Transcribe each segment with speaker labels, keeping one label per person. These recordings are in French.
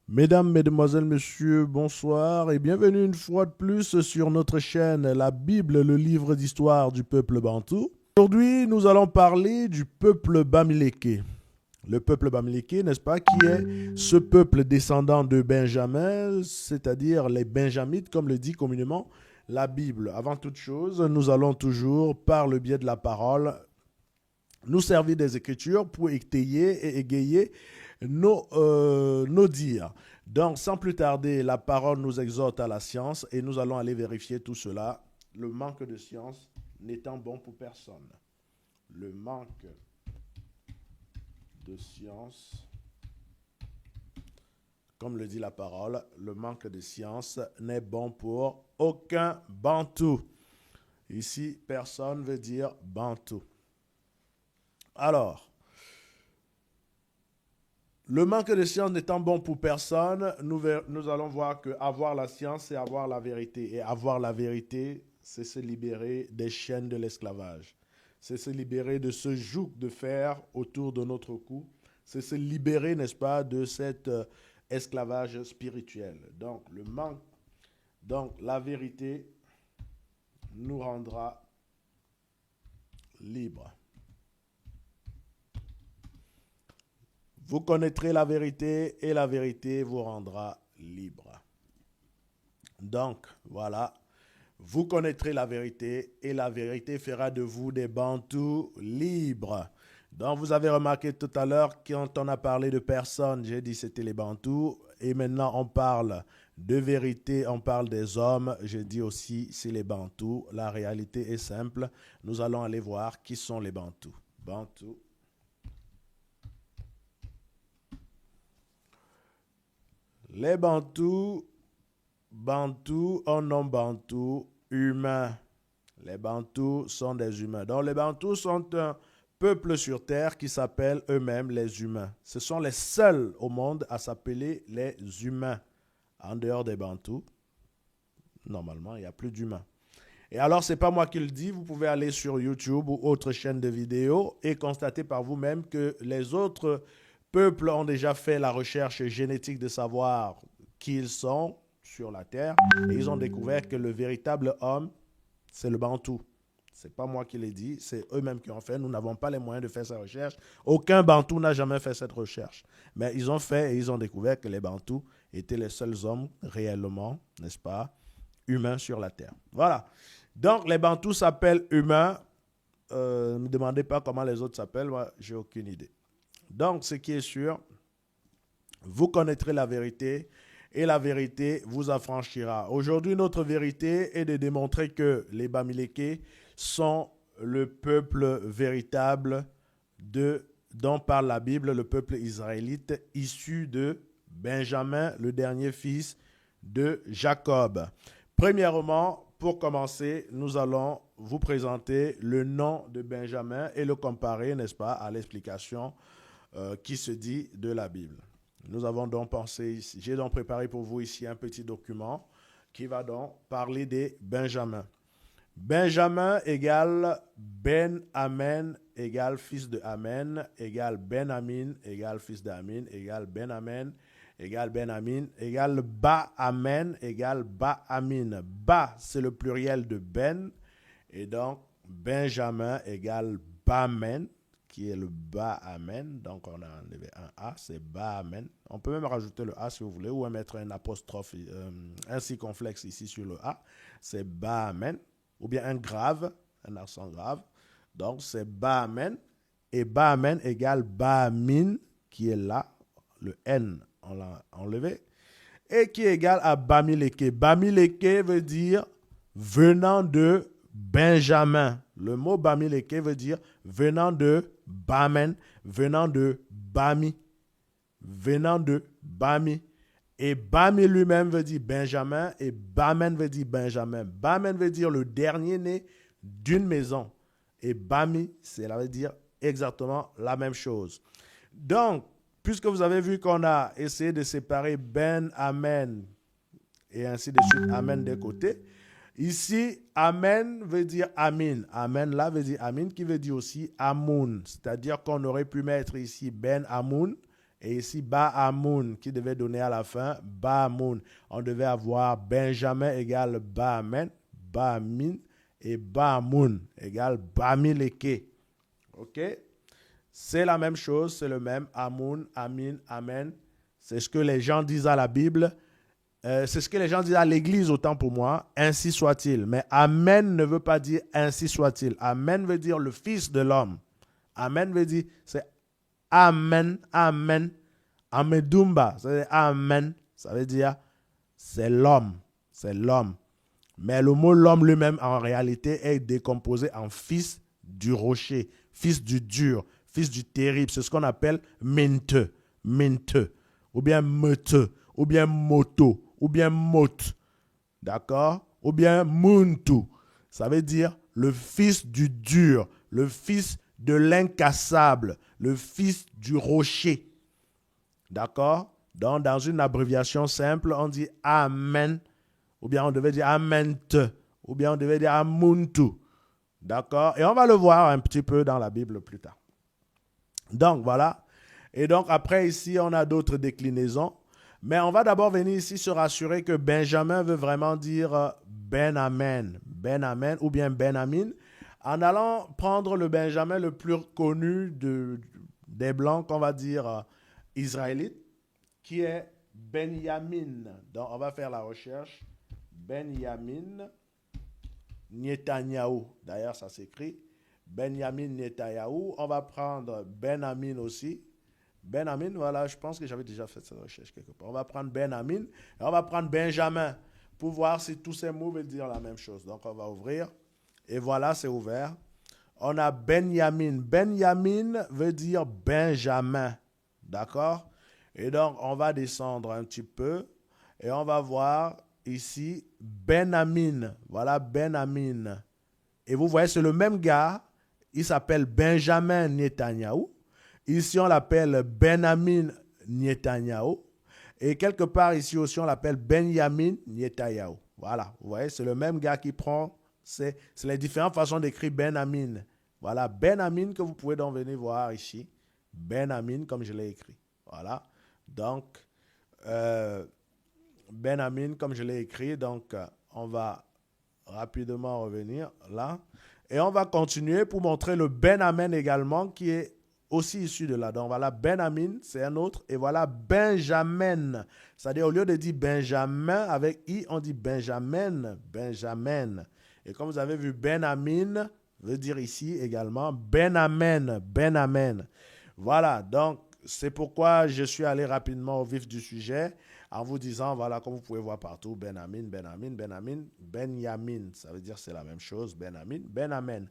Speaker 1: Mesdames, Mesdemoiselles, Messieurs, bonsoir et bienvenue une fois de plus sur notre chaîne La Bible, le livre d'histoire du peuple bantou. Aujourd'hui, nous allons parler du peuple Bamileke. Le peuple Bamileke, n'est-ce pas, qui est ce peuple descendant de Benjamin, c'est-à-dire les Benjamites, comme le dit communément la Bible. Avant toute chose, nous allons toujours, par le biais de la parole, nous servir des Écritures pour étayer et égayer nos dires. Donc, sans plus tarder, la parole nous exhorte à la science et nous allons aller vérifier tout cela. Le manque de science n'étant bon pour personne. Le manque de science, comme le dit la parole, le manque de science n'est bon pour aucun bantou. Ici, personne veut dire bantou. Alors, le manque de science n'étant bon pour personne, nous allons voir que avoir la science, c'est avoir la vérité. Et avoir la vérité, c'est se libérer des chaînes de l'esclavage. C'est se libérer de ce joug de fer autour de notre cou. C'est se libérer, n'est-ce pas, de cet esclavage spirituel. Donc, la vérité nous rendra libres. Vous connaîtrez la vérité et la vérité vous rendra libre. Donc, voilà. Vous connaîtrez la vérité et la vérité fera de vous des bantous libres. Donc, vous avez remarqué tout à l'heure quand on a parlé de personnes, j'ai dit c'était les bantous. Et maintenant, on parle de vérité, on parle des hommes. J'ai dit aussi c'est les bantous. La réalité est simple. Nous allons aller voir qui sont les bantous. Bantous. Les bantous, on nomme bantous humains. Les bantous sont des humains. Donc les bantous sont un peuple sur terre qui s'appelle eux-mêmes les humains. Ce sont les seuls au monde à s'appeler les humains. En dehors des bantous, normalement, il n'y a plus d'humains. Et alors, ce n'est pas moi qui le dis, vous pouvez aller sur YouTube ou autre chaîne de vidéos et constater par vous-même que les autres peuples ont déjà fait la recherche génétique de savoir qui ils sont sur la Terre et ils ont découvert que le véritable homme, c'est le Bantou. Ce n'est pas moi qui l'ai dit, c'est eux-mêmes qui ont fait. Nous n'avons pas les moyens de faire cette recherche. Aucun Bantou n'a jamais fait cette recherche. Mais ils ont fait et ils ont découvert que les Bantous étaient les seuls hommes réellement, n'est-ce pas, humains sur la Terre. Voilà. Donc, les Bantous s'appellent humains. Ne me demandez pas comment les autres s'appellent. Moi, j'ai aucune idée. Donc, ce qui est sûr, vous connaîtrez la vérité et la vérité vous affranchira. Aujourd'hui, notre vérité est de démontrer que les Bamileke sont le peuple véritable dont parle la Bible, le peuple israélite issu de Benjamin, le dernier fils de Jacob. Premièrement, pour commencer, nous allons vous présenter le nom de Benjamin et le comparer, n'est-ce pas, à l'explication qui se dit de la Bible. Nous avons donc pensé, j'ai donc préparé pour vous ici un petit document qui va donc parler des Benjamins. Benjamin égale Ben Amen égale fils de Amen égale Ben Amin égale fils d'Amin égale Ben Amen égale Ben Amin égale Ba Amen égale Ba Amin. Ba, c'est le pluriel de Ben et donc Benjamin égale Bamen qui est le Ba Amen. Donc on a enlevé un A, c'est Ba Amen. On peut même rajouter le A si vous voulez ou mettre un apostrophe, un circonflexe ici sur le A. C'est Ba Amen. Ou bien un grave, un accent grave. Donc c'est Ba-Amen. Et Ba-Amen égale Ba-Min, qui est là, le N, on l'a enlevé, et qui est égal à Bamileke. Bamileke veut dire venant de Benjamin. Le mot Bamileke veut dire venant de Bamen, venant de Bami, venant de Bami. Et Bami lui-même veut dire Benjamin et Bamen veut dire Benjamin. Bamen veut dire le dernier né d'une maison. Et Bami, cela veut dire exactement la même chose. Donc, puisque vous avez vu qu'on a essayé de séparer Ben, Amen et ainsi de suite, Amen des côtés, ici, Amen veut dire Amin. Amen là veut dire Amin qui veut dire aussi Amoun. C'est-à-dire qu'on aurait pu mettre ici Ben Amoun Et ici, Baamoun, qui devait donner à la fin Baamoun. On devait avoir Benjamin égale Baamen, Baamin, et Baamoun égale Bamileke. OK? C'est la même chose, c'est le même. Amoun, Amin, Amen. C'est ce que les gens disent à la Bible. C'est ce que les gens disent à l'église, autant pour moi. Ainsi soit-il. Mais Amen ne veut pas dire ainsi soit-il. Amen veut dire le Fils de l'homme. Amen veut dire, c'est Amen, Amen. Amedumba, c'est Amen. Ça veut dire, c'est l'homme. C'est l'homme. Mais le mot l'homme lui-même, en réalité, est décomposé en fils du rocher, fils du dur, fils du terrible. C'est ce qu'on appelle minte, minte, ou bien meute, ou bien moto, ou bien mot. D'accord? Ou bien muntu. Ça veut dire le fils du dur, le fils de l'incassable, le fils du rocher. D'accord? Donc, dans une abréviation simple, on dit Amen, ou bien on devait dire Amente, ou bien on devait dire Amuntu. D'accord? Et on va le voir un petit peu dans la Bible plus tard. Donc, voilà. Et donc, après, ici, on a d'autres déclinaisons. Mais on va d'abord venir ici se rassurer que Benjamin veut vraiment dire Ben Amen. Ben Amen ou bien Ben Amin. En allant prendre le Benjamin le plus connu des Blancs, qu'on va dire israélites, qui est Benjamin. Donc, on va faire la recherche. Benjamin Netanyahu. D'ailleurs, ça s'écrit Benjamin Netanyahu. On va prendre Ben-Amin aussi. Ben-Amin, voilà, je pense que j'avais déjà fait cette recherche quelque part. On va prendre Ben-Amin et on va prendre Benjamin pour voir si tous ces mots veulent dire la même chose. Donc, on va ouvrir. Et voilà, c'est ouvert. On a Benjamin. Benjamin veut dire Benjamin. D'accord? Et donc, on va descendre un petit peu et on va voir ici Ben-Amin. Voilà Ben-Amin. Et vous voyez, c'est le même gars. Il s'appelle Benjamin Netanyahu. Ici, on l'appelle Benjamin Netanyahu. Et quelque part ici aussi, on l'appelle Benjamin Netanyahu. Voilà, vous voyez, c'est le même gars qui prend. C'est les différentes façons d'écrire Benjamin. Voilà, Benjamin que vous pouvez donc venir voir ici. Benjamin, comme je l'ai écrit. Voilà. Donc, Benjamin, comme je l'ai écrit. Donc, on va rapidement revenir là. Et on va continuer pour montrer le Benjamin également, qui est aussi issu de là. Donc, voilà, Benjamin, c'est un autre. Et voilà, Benjamin. C'est-à-dire, au lieu de dire Benjamin avec I, on dit Benjamin. Benjamin. Et comme vous avez vu, Benjamin veut dire ici également Benjamin. Benjamin. Voilà, donc, c'est pourquoi je suis allé rapidement au vif du sujet en vous disant, voilà, comme vous pouvez voir partout, Benjamin, Benjamin, Benjamin, Benjamin. Ça veut dire c'est la même chose, Benjamin, Benjamin.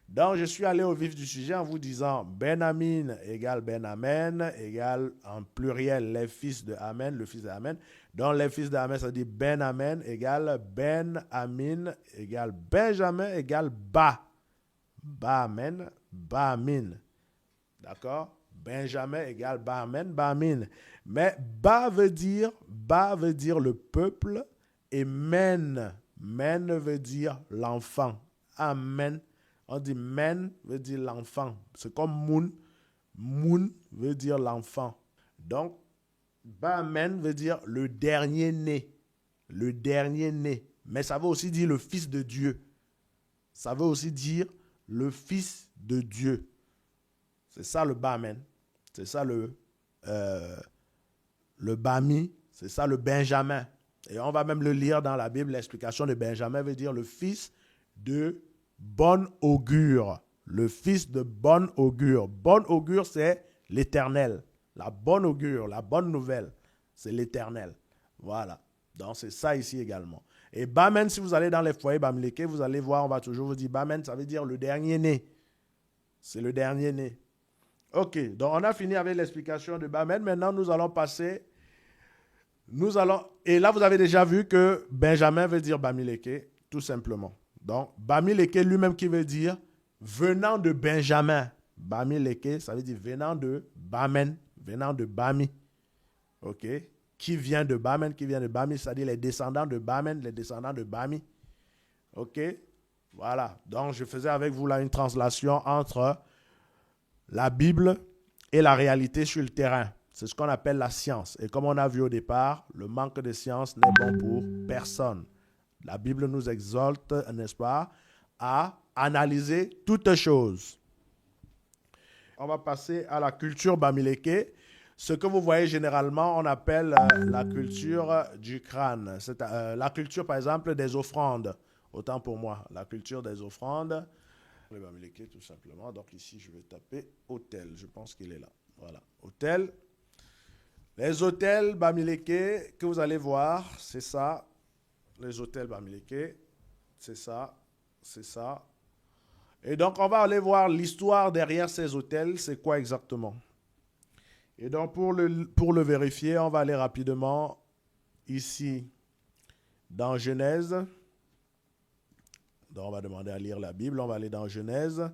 Speaker 1: Donc, je suis allé au vif du sujet en vous disant Benjamin égale Benjamin égale en pluriel les fils de Amen, le fils de Amen. Donc, les fils de Amen, ça dit Benjamin égale Ben-Amin égale Benjamin égale Ba. Ba-Amen, Ba-Amin. D'accord? Benjamin égale Ba-Amen, Ba-Amin. Mais Ba veut dire le peuple et Men veut dire l'enfant. Amen. On dit Men veut dire l'enfant. C'est comme Moon. Moon veut dire l'enfant. Donc, Ba-Amen veut dire le dernier né. Le dernier né. Mais ça veut aussi dire le fils de Dieu. Ça veut aussi dire le fils de Dieu. C'est ça le Ba-Amen. C'est ça le Bami. C'est ça le Benjamin. Et on va même le lire dans la Bible. L'explication de Benjamin veut dire le fils de bon augure. Le fils de bon augure. Bon augure, c'est l'éternel. La bonne augure, la bonne nouvelle, c'est l'éternel. Voilà. Donc, c'est ça ici également. Et Bamen, si vous allez dans les foyers Bamileke, vous allez voir, on va toujours vous dire Bamen, ça veut dire le dernier né. C'est le dernier né. Ok, donc on a fini avec l'explication de Bamen. Maintenant, nous allons passer. Et là, vous avez déjà vu que Benjamin veut dire Bamileke, tout simplement. Donc, Bamileke lui-même qui veut dire venant de Benjamin. Bamileke, ça veut dire venant de Bamen, venant de Bami. Ok, qui vient de Bamen, qui vient de Bami, c'est-à-dire les descendants de Bamen, les descendants de Bami. Ok, voilà. Donc, je faisais avec vous là une translation entre la Bible et la réalité sur le terrain. C'est ce qu'on appelle la science. Et comme on a vu au départ, le manque de science n'est bon pour personne. La Bible nous exhorte, n'est-ce pas, à analyser toutes choses. On va passer à la culture bamiléké. Ce que vous voyez généralement, on appelle la culture du crâne. C'est la culture, par exemple, des offrandes. Autant pour moi, la culture des offrandes. Le bamiléké, tout simplement. Donc ici, je vais taper autel. Je pense qu'il est là. Voilà, autel. Les autels bamiléké que vous allez voir, c'est ça. Les autels bamiléké, c'est ça, c'est ça. Et donc, on va aller voir l'histoire derrière ces autels, c'est quoi exactement. Et donc, pour le vérifier, on va aller rapidement ici dans Genèse. Donc, on va demander à lire la Bible. On va aller dans Genèse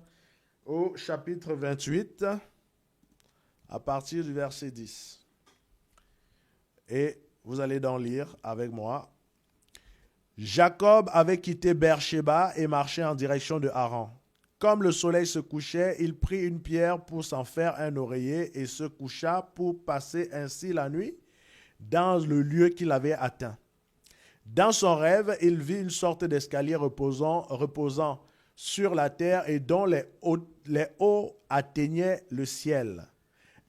Speaker 1: au chapitre 28 à partir du verset 10. Et vous allez donc lire avec moi. Jacob avait quitté Beersheba et marché en direction de Haran. Comme le soleil se couchait, il prit une pierre pour s'en faire un oreiller et se coucha pour passer ainsi la nuit dans le lieu qu'il avait atteint. Dans son rêve, il vit une sorte d'escalier reposant sur la terre et dont les hauts atteignaient le ciel.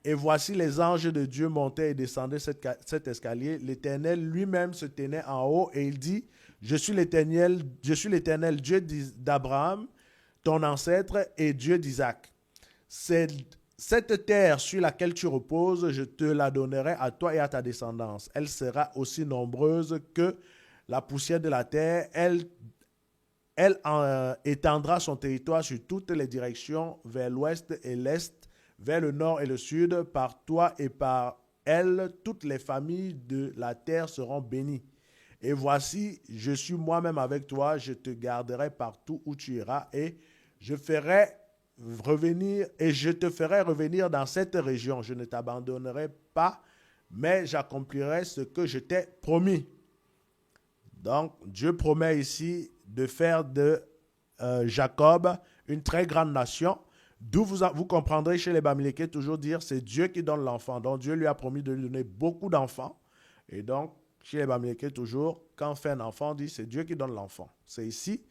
Speaker 1: Et voici les anges de Dieu montaient et descendaient cet escalier. L'Éternel lui-même se tenait en haut et il dit, je suis l'Éternel Dieu d'Abraham, ton ancêtre, et Dieu d'Isaac. Cette terre sur laquelle tu reposes, je te la donnerai à toi et à ta descendance. Elle sera aussi nombreuse que la poussière de la terre. Elle étendra son territoire sur toutes les directions, vers l'ouest et l'est, vers le nord et le sud. Par toi et par elle, toutes les familles de la terre seront bénies. Et voici, je suis moi-même avec toi, je te garderai partout où tu iras et je te ferai revenir dans cette région. Je ne t'abandonnerai pas, mais j'accomplirai ce que je t'ai promis. Donc, Dieu promet ici de faire de Jacob une très grande nation. D'où vous comprendrez chez les Bamilékés toujours dire c'est Dieu qui donne l'enfant. Donc, Dieu lui a promis de lui donner beaucoup d'enfants. Et donc, chez les Bamilékés toujours, quand on fait un enfant, on dit c'est Dieu qui donne l'enfant. C'est ici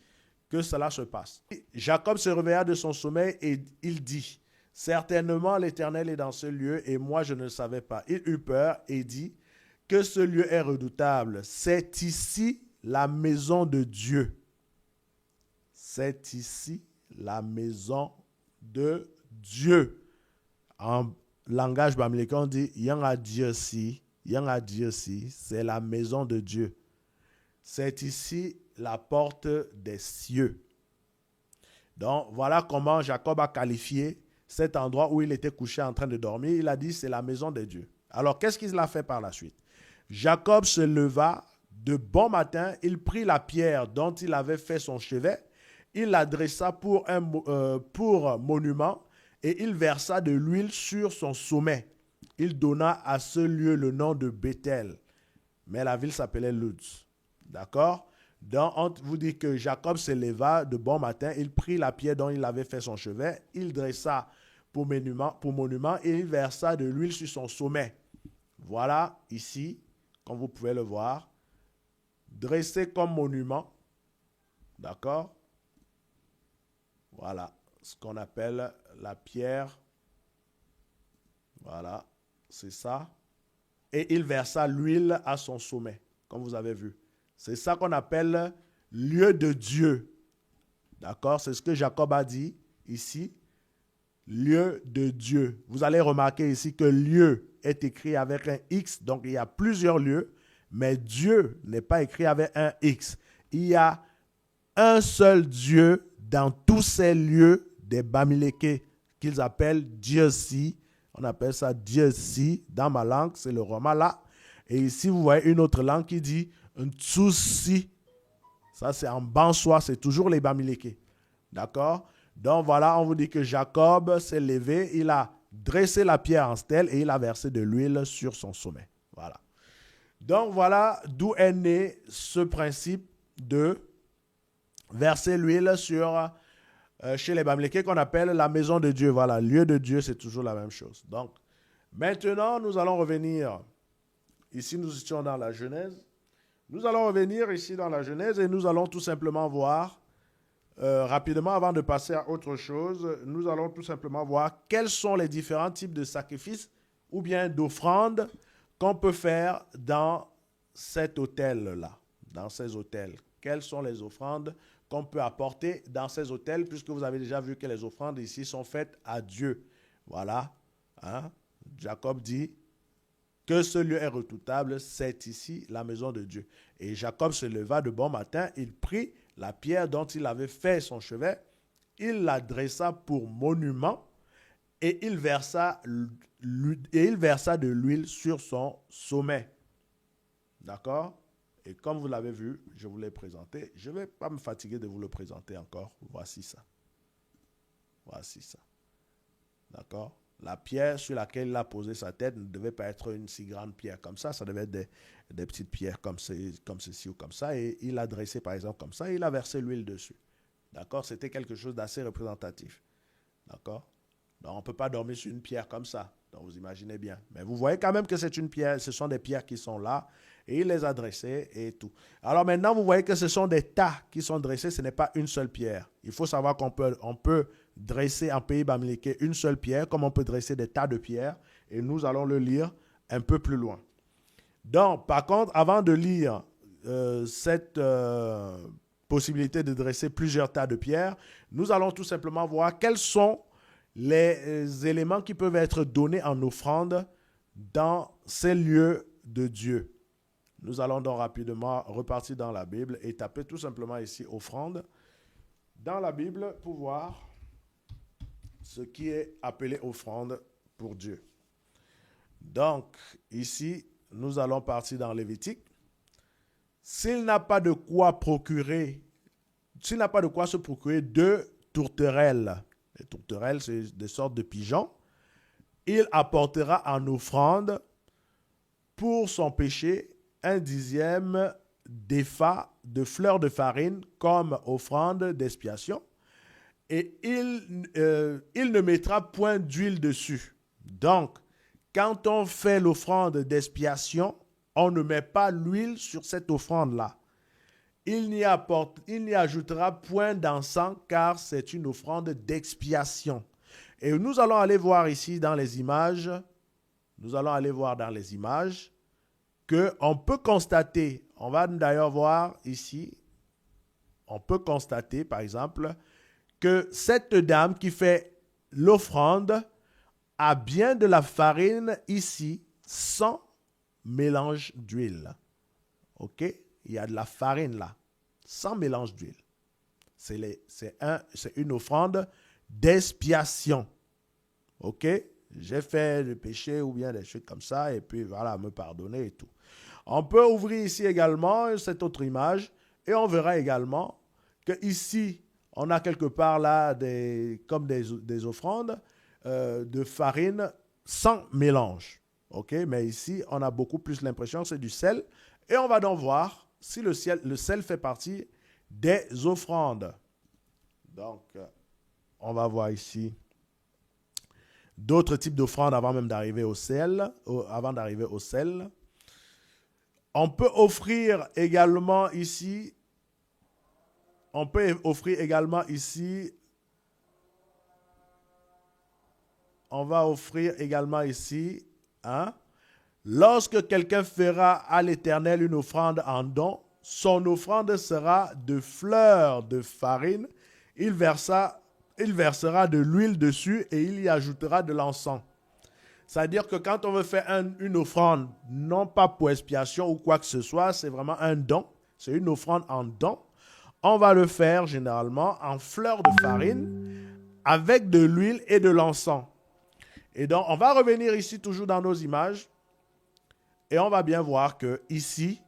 Speaker 1: que cela se passe. Jacob se réveilla de son sommeil et il dit, certainement l'Éternel est dans ce lieu et moi je ne le savais pas. Il eut peur et dit que ce lieu est redoutable. C'est ici la maison de Dieu. C'est ici la maison de Dieu. En langage bamiléké, on dit Yang a Dieu si, c'est la maison de Dieu. C'est ici la porte des cieux. Donc, voilà comment Jacob a qualifié cet endroit où il était couché en train de dormir. Il a dit, c'est la maison de Dieu. Alors, qu'est-ce qu'il a fait par la suite? Jacob se leva de bon matin, il prit la pierre dont il avait fait son chevet, il la dressa pour monument et il versa de l'huile sur son sommet. Il donna à ce lieu le nom de Bethel, mais la ville s'appelait Luz. D'accord? Donc, on vous dit que Jacob se leva de bon matin, il prit la pierre dont il avait fait son chevet, il dressa pour monument et il versa de l'huile sur son sommet. Voilà ici, comme vous pouvez le voir, dressé comme monument. D'accord? Voilà ce qu'on appelle la pierre. Voilà, c'est ça. Et il versa l'huile à son sommet, comme vous avez vu. C'est ça qu'on appelle lieu de Dieu. D'accord? C'est ce que Jacob a dit ici. Lieu de Dieu. Vous allez remarquer ici que lieu est écrit avec un X. Donc, il y a plusieurs lieux. Mais Dieu n'est pas écrit avec un X. Il y a un seul Dieu dans tous ces lieux des Bamilékés qu'ils appellent Dieu-si. On appelle ça Dieu-si. Dans ma langue, c'est le Romala. Et ici, vous voyez une autre langue qui dit Ntsusi. Ça, c'est en Bansois, c'est toujours les Bamilékés. D'accord? Donc, voilà, on vous dit que Jacob s'est levé, il a dressé la pierre en stèle et il a versé de l'huile sur son sommet. Voilà. Donc, voilà d'où est né ce principe de verser l'huile sur chez les Bamilékés qu'on appelle la maison de Dieu. Voilà, lieu de Dieu, c'est toujours la même chose. Donc, Maintenant, nous allons revenir. Ici, nous étions dans la Genèse. Nous allons revenir ici dans la Genèse et nous allons tout simplement voir, rapidement avant de passer à autre chose, nous allons tout simplement voir quels sont les différents types de sacrifices ou bien d'offrandes qu'on peut faire dans cet autel-là, dans ces autels. Quelles sont les offrandes qu'on peut apporter dans ces autels, puisque vous avez déjà vu que les offrandes ici sont faites à Dieu. Voilà. Hein? Jacob dit que ce lieu est redoutable, c'est ici la maison de Dieu. Et Jacob se leva de bon matin, il prit la pierre dont il avait fait son chevet, il la dressa pour monument et il versa de l'huile sur son sommet. D'accord? Et comme vous l'avez vu, je vous l'ai présenté. Je ne vais pas me fatiguer de vous le présenter encore. Voici ça. Voici ça. D'accord? La pierre sur laquelle il a posé sa tête ne devait pas être une si grande pierre comme ça. Ça devait être des petites pierres comme ceci ou comme ça. Et il a dressé par exemple comme ça et il a versé l'huile dessus. D'accord? C'était quelque chose d'assez représentatif. D'accord? Donc on ne peut pas dormir sur une pierre comme ça. Donc vous imaginez bien. Mais vous voyez quand même que c'est une pierre. Ce sont des pierres qui sont là. Et il les a dressées et tout. Alors maintenant, vous voyez que ce sont des tas qui sont dressés. Ce n'est pas une seule pierre. Il faut savoir qu'on peut dresser en pays bamileke une seule pierre, comme on peut dresser des tas de pierres. Et nous allons le lire un peu plus loin. Donc, par contre, avant de lire cette possibilité de dresser plusieurs tas de pierres, nous allons tout simplement voir quels sont les éléments qui peuvent être donnés en offrande dans ces lieux de Dieu. Nous allons donc rapidement repartir dans la Bible et taper tout simplement ici offrande dans la Bible pour voir ce qui est appelé offrande pour Dieu. Donc, ici, nous allons partir dans Lévitique. S'il n'a pas de quoi se procurer deux tourterelles, les tourterelles, c'est des sortes de pigeons, il apportera en offrande pour son péché un dixième d'épha de fleurs de farine comme offrande d'expiation. Et il ne mettra point d'huile dessus. Donc, quand on fait l'offrande d'expiation, on ne met pas l'huile sur cette offrande-là. Il n'y ajoutera point d'encens car c'est une offrande d'expiation. Et nous allons aller voir ici dans les images, qu'on peut constater, on va d'ailleurs voir ici, on peut constater par exemple que cette dame qui fait l'offrande a bien de la farine ici sans mélange d'huile. OK? Il y a de la farine là, sans mélange d'huile. C'est une offrande d'expiation. OK? J'ai fait le péché ou bien des choses comme ça et puis voilà, me pardonner et tout. On peut ouvrir ici également cette autre image et on verra également que ici, on a quelque part là comme des offrandes de farine sans mélange. OK? Mais ici, on a beaucoup plus l'impression que c'est du sel. Et on va donc voir si le sel fait partie des offrandes. Donc, on va voir ici d'autres types d'offrandes avant même d'arriver au sel. On peut offrir également ici, hein, lorsque quelqu'un fera à l'Éternel une offrande en don, son offrande sera de fleurs de farine. Il versera de l'huile dessus et il y ajoutera de l'encens. C'est-à-dire que quand on veut faire une offrande, non pas pour expiation ou quoi que ce soit, c'est vraiment un don. C'est une offrande en don. On va le faire généralement en fleurs de farine avec de l'huile et de l'encens. Et donc, on va revenir ici toujours dans nos images et on va bien voir que ici,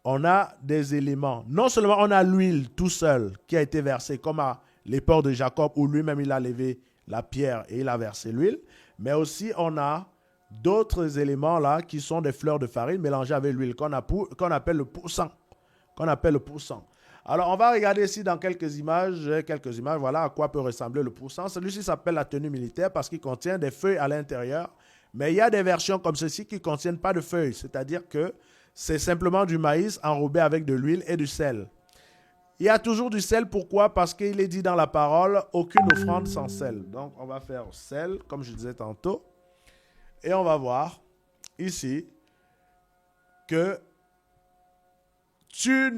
Speaker 1: on a des éléments. Non seulement on a l'huile tout seul qui a été versée comme à l'époque de Jacob où lui-même il a levé la pierre et il a versé l'huile, mais aussi on a d'autres éléments là qui sont des fleurs de farine mélangées avec l'huile qu'on appelle le pourcent. Alors on va regarder ici dans quelques images, voilà à quoi peut ressembler le pourcent. Celui-ci s'appelle la tenue militaire parce qu'il contient des feuilles à l'intérieur, Mais il y a des versions comme ceci qui ne contiennent pas de feuilles, c'est-à-dire que c'est simplement du maïs enrobé avec de l'huile et du sel. Il y a toujours du sel, pourquoi? Parce qu'il est dit dans la parole, aucune offrande sans sel. Donc on va faire sel, comme je disais tantôt, et on va voir ici que tu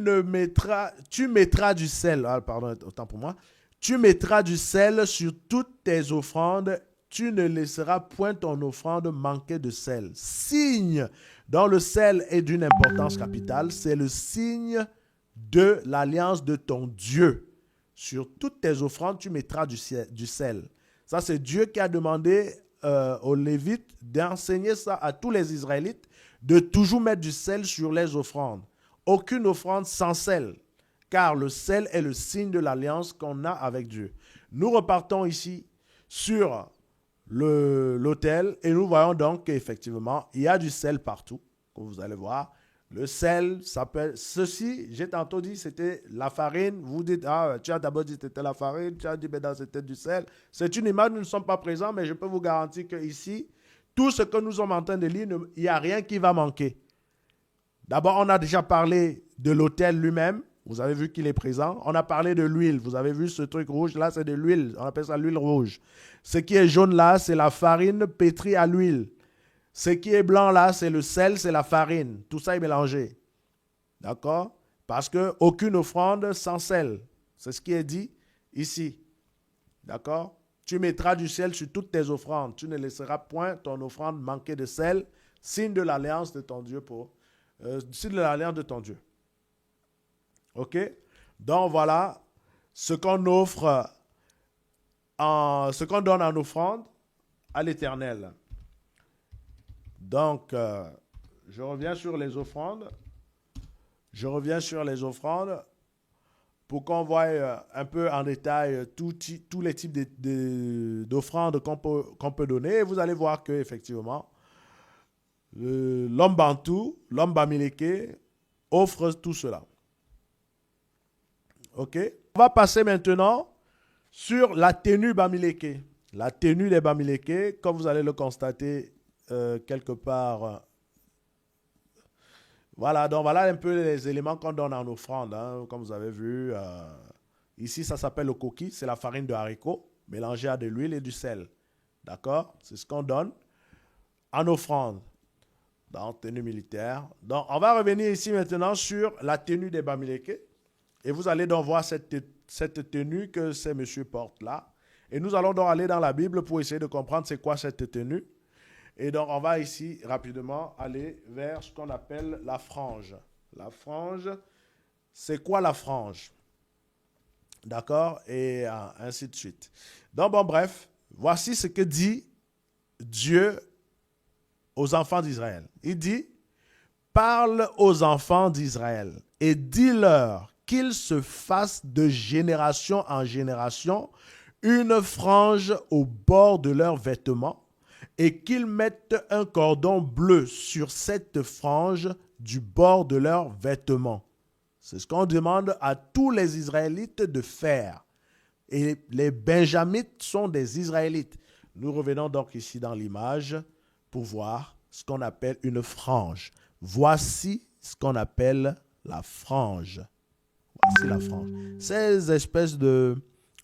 Speaker 1: mettras du sel, pardon, autant pour moi, tu mettras du sel sur toutes tes offrandes, tu ne laisseras point ton offrande manquer de sel. Signe dont le sel est d'une importance capitale, c'est le signe de l'alliance de ton Dieu. Sur toutes tes offrandes, tu mettras du sel. Ça, c'est Dieu qui a demandé aux Lévites d'enseigner ça à tous les Israélites, de toujours mettre du sel sur les offrandes. Aucune offrande sans sel, car le sel est le signe de l'alliance qu'on a avec Dieu. Nous repartons ici sur l'autel et nous voyons donc qu'effectivement, il y a du sel partout, comme vous allez voir. Le sel s'appelle ceci, j'ai tantôt dit c'était la farine, vous dites, tu as d'abord dit c'était la farine, tu as dit ben c'était du sel. C'est une image, nous ne sommes pas présents, mais je peux vous garantir qu'ici, tout ce que nous sommes en train de lire, il n'y a rien qui va manquer. D'abord, on a déjà parlé de l'autel lui-même. Vous avez vu qu'il est présent. On a parlé de l'huile. Vous avez vu ce truc rouge là, c'est de l'huile. On appelle ça l'huile rouge. Ce qui est jaune là, c'est la farine pétrie à l'huile. Ce qui est blanc là, c'est le sel, c'est la farine. Tout ça est mélangé. D'accord? Parce qu'aucune offrande sans sel. C'est ce qui est dit ici. D'accord? Tu mettras du sel sur toutes tes offrandes. Tu ne laisseras point ton offrande manquer de sel, signe de l'alliance de ton Dieu signe de l'alliance de ton Dieu. OK? Donc voilà ce qu'on offre, ce qu'on donne en offrande à l'Éternel. Donc, je reviens sur les offrandes. Pour qu'on voie un peu en détail tous les types d'offrandes qu'on peut donner. Et vous allez voir qu'effectivement, l'homme bantou, l'homme bamileke offre tout cela. OK? On va passer maintenant sur la tenue bamileke. La tenue des bamileke, comme vous allez le constater quelque part. Voilà, donc voilà un peu les éléments qu'on donne en offrande. Hein, comme vous avez vu, ici ça s'appelle le coquille, c'est la farine de haricot mélangée à de l'huile et du sel. D'accord? C'est ce qu'on donne en offrande dans tenue militaire. Donc on va revenir ici maintenant sur la tenue des bamileke. Et vous allez donc voir cette tenue que ces messieurs portent là. Et nous allons donc aller dans la Bible pour essayer de comprendre c'est quoi cette tenue. Et donc, on va ici rapidement aller vers ce qu'on appelle la frange. La frange, c'est quoi la frange? D'accord? Et ainsi de suite. Donc, bon, bref, voici ce que dit Dieu aux enfants d'Israël. Il dit, parle aux enfants d'Israël et dis-leur qu'ils se fassent de génération en génération une frange au bord de leurs vêtements et qu'ils mettent un cordon bleu sur cette frange du bord de leurs vêtements. C'est ce qu'on demande à tous les Israélites de faire. Et les Benjamites sont des Israélites. Nous revenons donc ici dans l'image pour voir ce qu'on appelle une frange. Voici ce qu'on appelle la frange. Voici la frange. Ces espèces de,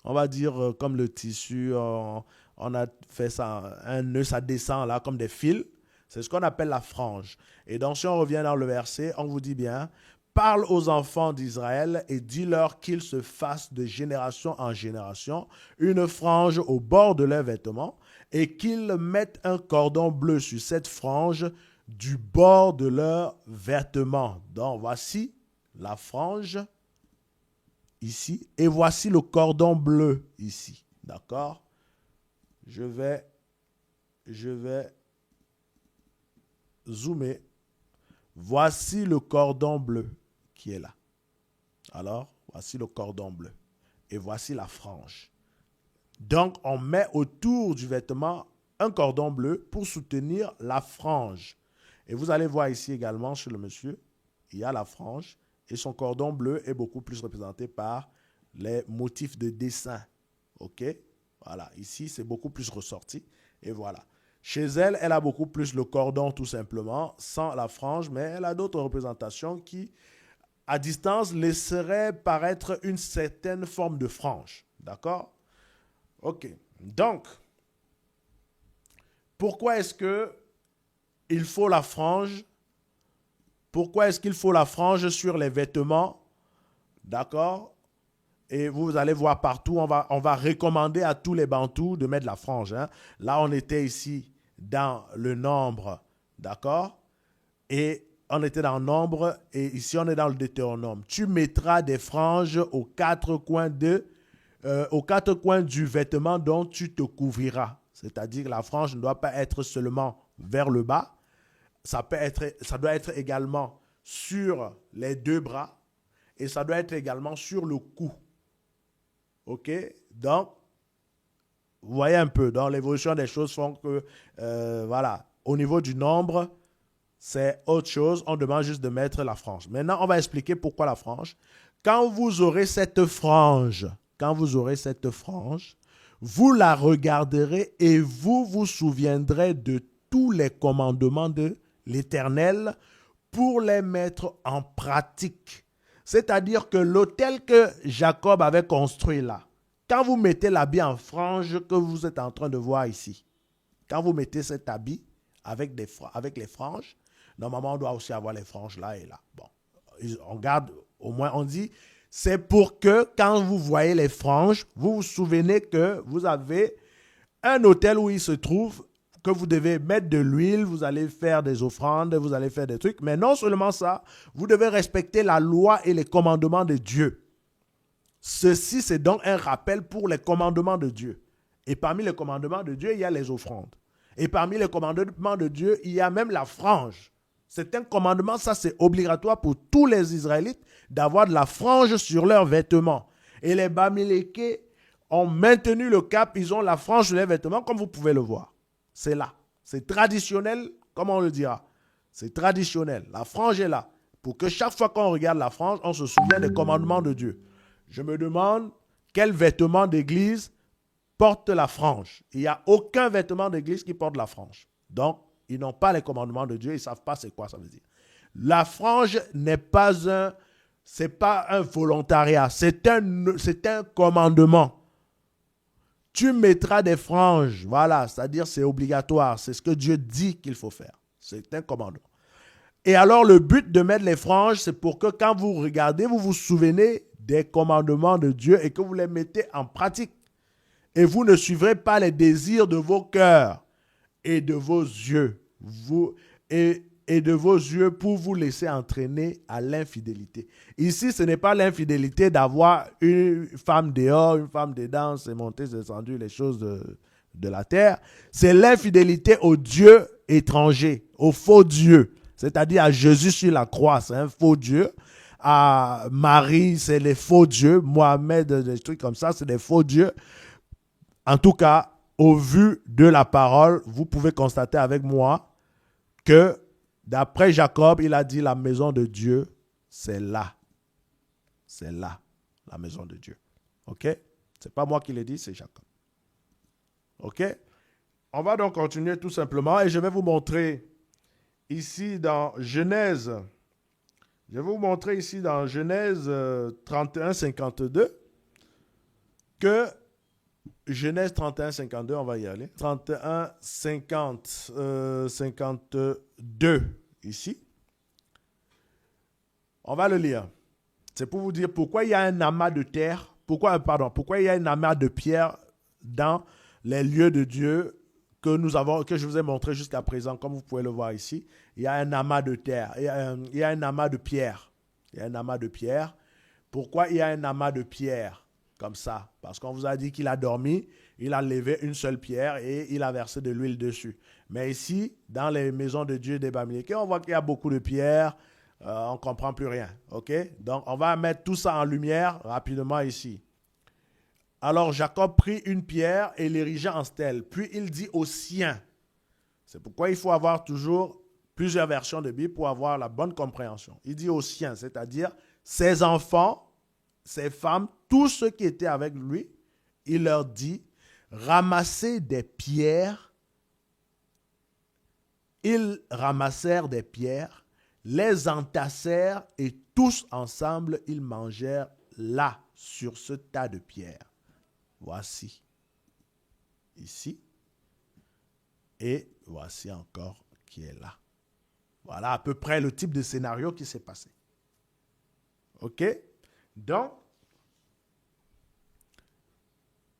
Speaker 1: on va dire, comme le tissu, on a fait ça, un nœud, ça descend là comme des fils. C'est ce qu'on appelle la frange. Et donc, si on revient dans le verset, on vous dit bien, parle aux enfants d'Israël et dis-leur qu'ils se fassent de génération en génération une frange au bord de leurs vêtements et qu'ils mettent un cordon bleu sur cette frange du bord de leurs vêtements. Donc, voici la frange ici et voici le cordon bleu ici. D'accord? Je vais zoomer. Voici le cordon bleu qui est là. Alors, voici le cordon bleu. Et voici la frange. Donc, on met autour du vêtement un cordon bleu pour soutenir la frange. Et vous allez voir ici également chez le monsieur, il y a la frange et son cordon bleu est beaucoup plus représenté par les motifs de dessin. OK? Voilà, ici, c'est beaucoup plus ressorti. Et voilà. Chez elle, elle a beaucoup plus le cordon tout simplement, sans la frange, mais elle a d'autres représentations qui, à distance, laisseraient paraître une certaine forme de frange. D'accord? Ok. Donc, pourquoi est-ce que il faut la frange? Pourquoi est-ce qu'il faut la frange sur les vêtements? D'accord? Et vous allez voir partout, on va recommander à tous les Bantous de mettre la frange. Hein. Là, on était ici dans le nombre, d'accord? Et on était dans le nombre, et ici, on est dans le Deutéronome. Tu mettras des franges aux quatre coins du vêtement dont tu te couvriras. C'est-à-dire que la frange ne doit pas être seulement vers le bas, ça doit être également sur les deux bras, et ça doit être également sur le cou. OK? Donc, vous voyez un peu, dans l'évolution des choses font que, voilà, au niveau du nombre, c'est autre chose. On demande juste de mettre la frange. Maintenant, on va expliquer pourquoi la frange. Quand vous aurez cette frange, vous la regarderez et vous vous souviendrez de tous les commandements de l'Éternel pour les mettre en pratique. C'est-à-dire que l'autel que Jacob avait construit là, quand vous mettez l'habit en frange que vous êtes en train de voir ici, quand vous mettez cet habit avec les franges, normalement on doit aussi avoir les franges là et là. Bon, on garde, au moins on dit, c'est pour que quand vous voyez les franges, vous vous souvenez que vous avez un autel où il se trouve, que vous devez mettre de l'huile, vous allez faire des offrandes, vous allez faire des trucs. Mais non seulement ça, vous devez respecter la loi et les commandements de Dieu. Ceci, c'est donc un rappel pour les commandements de Dieu. Et parmi les commandements de Dieu, il y a les offrandes. Et parmi les commandements de Dieu, il y a même la frange. C'est un commandement, ça c'est obligatoire pour tous les Israélites d'avoir de la frange sur leurs vêtements. Et les Bamilékés ont maintenu le cap, ils ont la frange sur les vêtements comme vous pouvez le voir. C'est là. C'est traditionnel, comme on le dira. C'est traditionnel. La frange est là. Pour que chaque fois qu'on regarde la frange, on se souvienne des commandements de Dieu. Je me demande quel vêtement d'église porte la frange. Il n'y a aucun vêtement d'église qui porte la frange. Donc, ils n'ont pas les commandements de Dieu. Ils ne savent pas c'est quoi ça veut dire. La frange n'est pas un volontariat. C'est un commandement. Tu mettras des franges, voilà, c'est-à-dire c'est obligatoire, c'est ce que Dieu dit qu'il faut faire. C'est un commandement. Et alors le but de mettre les franges, c'est pour que quand vous regardez, vous vous souvenez des commandements de Dieu et que vous les mettez en pratique. Et vous ne suivrez pas les désirs de vos cœurs et de vos yeux. Et de vos yeux pour vous laisser entraîner à l'infidélité. Ici, ce n'est pas l'infidélité d'avoir une femme dehors, une femme dedans, c'est monté, c'est descendu, les choses de la terre. C'est l'infidélité aux dieux étrangers, aux faux dieux. C'est-à-dire à Jésus sur la croix, c'est un faux dieu. À Marie, c'est les faux dieux. Mohamed, des trucs comme ça, c'est des faux dieux. En tout cas, au vu de la parole, vous pouvez constater avec moi que d'après Jacob, il a dit la maison de Dieu, c'est là. C'est là, la maison de Dieu. OK? Ce n'est pas moi qui l'ai dit, c'est Jacob. OK? On va donc continuer tout simplement et je vais vous montrer ici dans Genèse. Je vais vous montrer ici dans Genèse 31, 52 que Genèse 31, 52, on va y aller. 31, 50, 52, ici. On va le lire. C'est pour vous dire pourquoi il y a un amas de terre, pourquoi il y a un amas de pierre dans les lieux de Dieu que je vous ai montré jusqu'à présent, comme vous pouvez le voir ici. Il y a un amas de terre, il y a un amas de pierre. Il y a un amas de pierre. Pourquoi il y a un amas de pierre? Comme ça, parce qu'on vous a dit qu'il a dormi, il a levé une seule pierre et il a versé de l'huile dessus. Mais ici, dans les maisons de Dieu des Bamilékés, on voit qu'il y a beaucoup de pierres, on ne comprend plus rien. Ok? Donc, on va mettre tout ça en lumière rapidement ici. Alors, Jacob prit une pierre et l'érigea en stèle. Puis, il dit aux siens. C'est pourquoi il faut avoir toujours plusieurs versions de Bible pour avoir la bonne compréhension. Il dit aux siens, c'est-à-dire ses enfants, ses femmes, tous ceux qui étaient avec lui, il leur dit, ramassez des pierres Ils ramassèrent des pierres, les entassèrent et tous ensemble, ils mangèrent là, sur ce tas de pierres. Voici. Ici. Et voici encore qui est là. Voilà à peu près le type de scénario qui s'est passé. OK? Donc,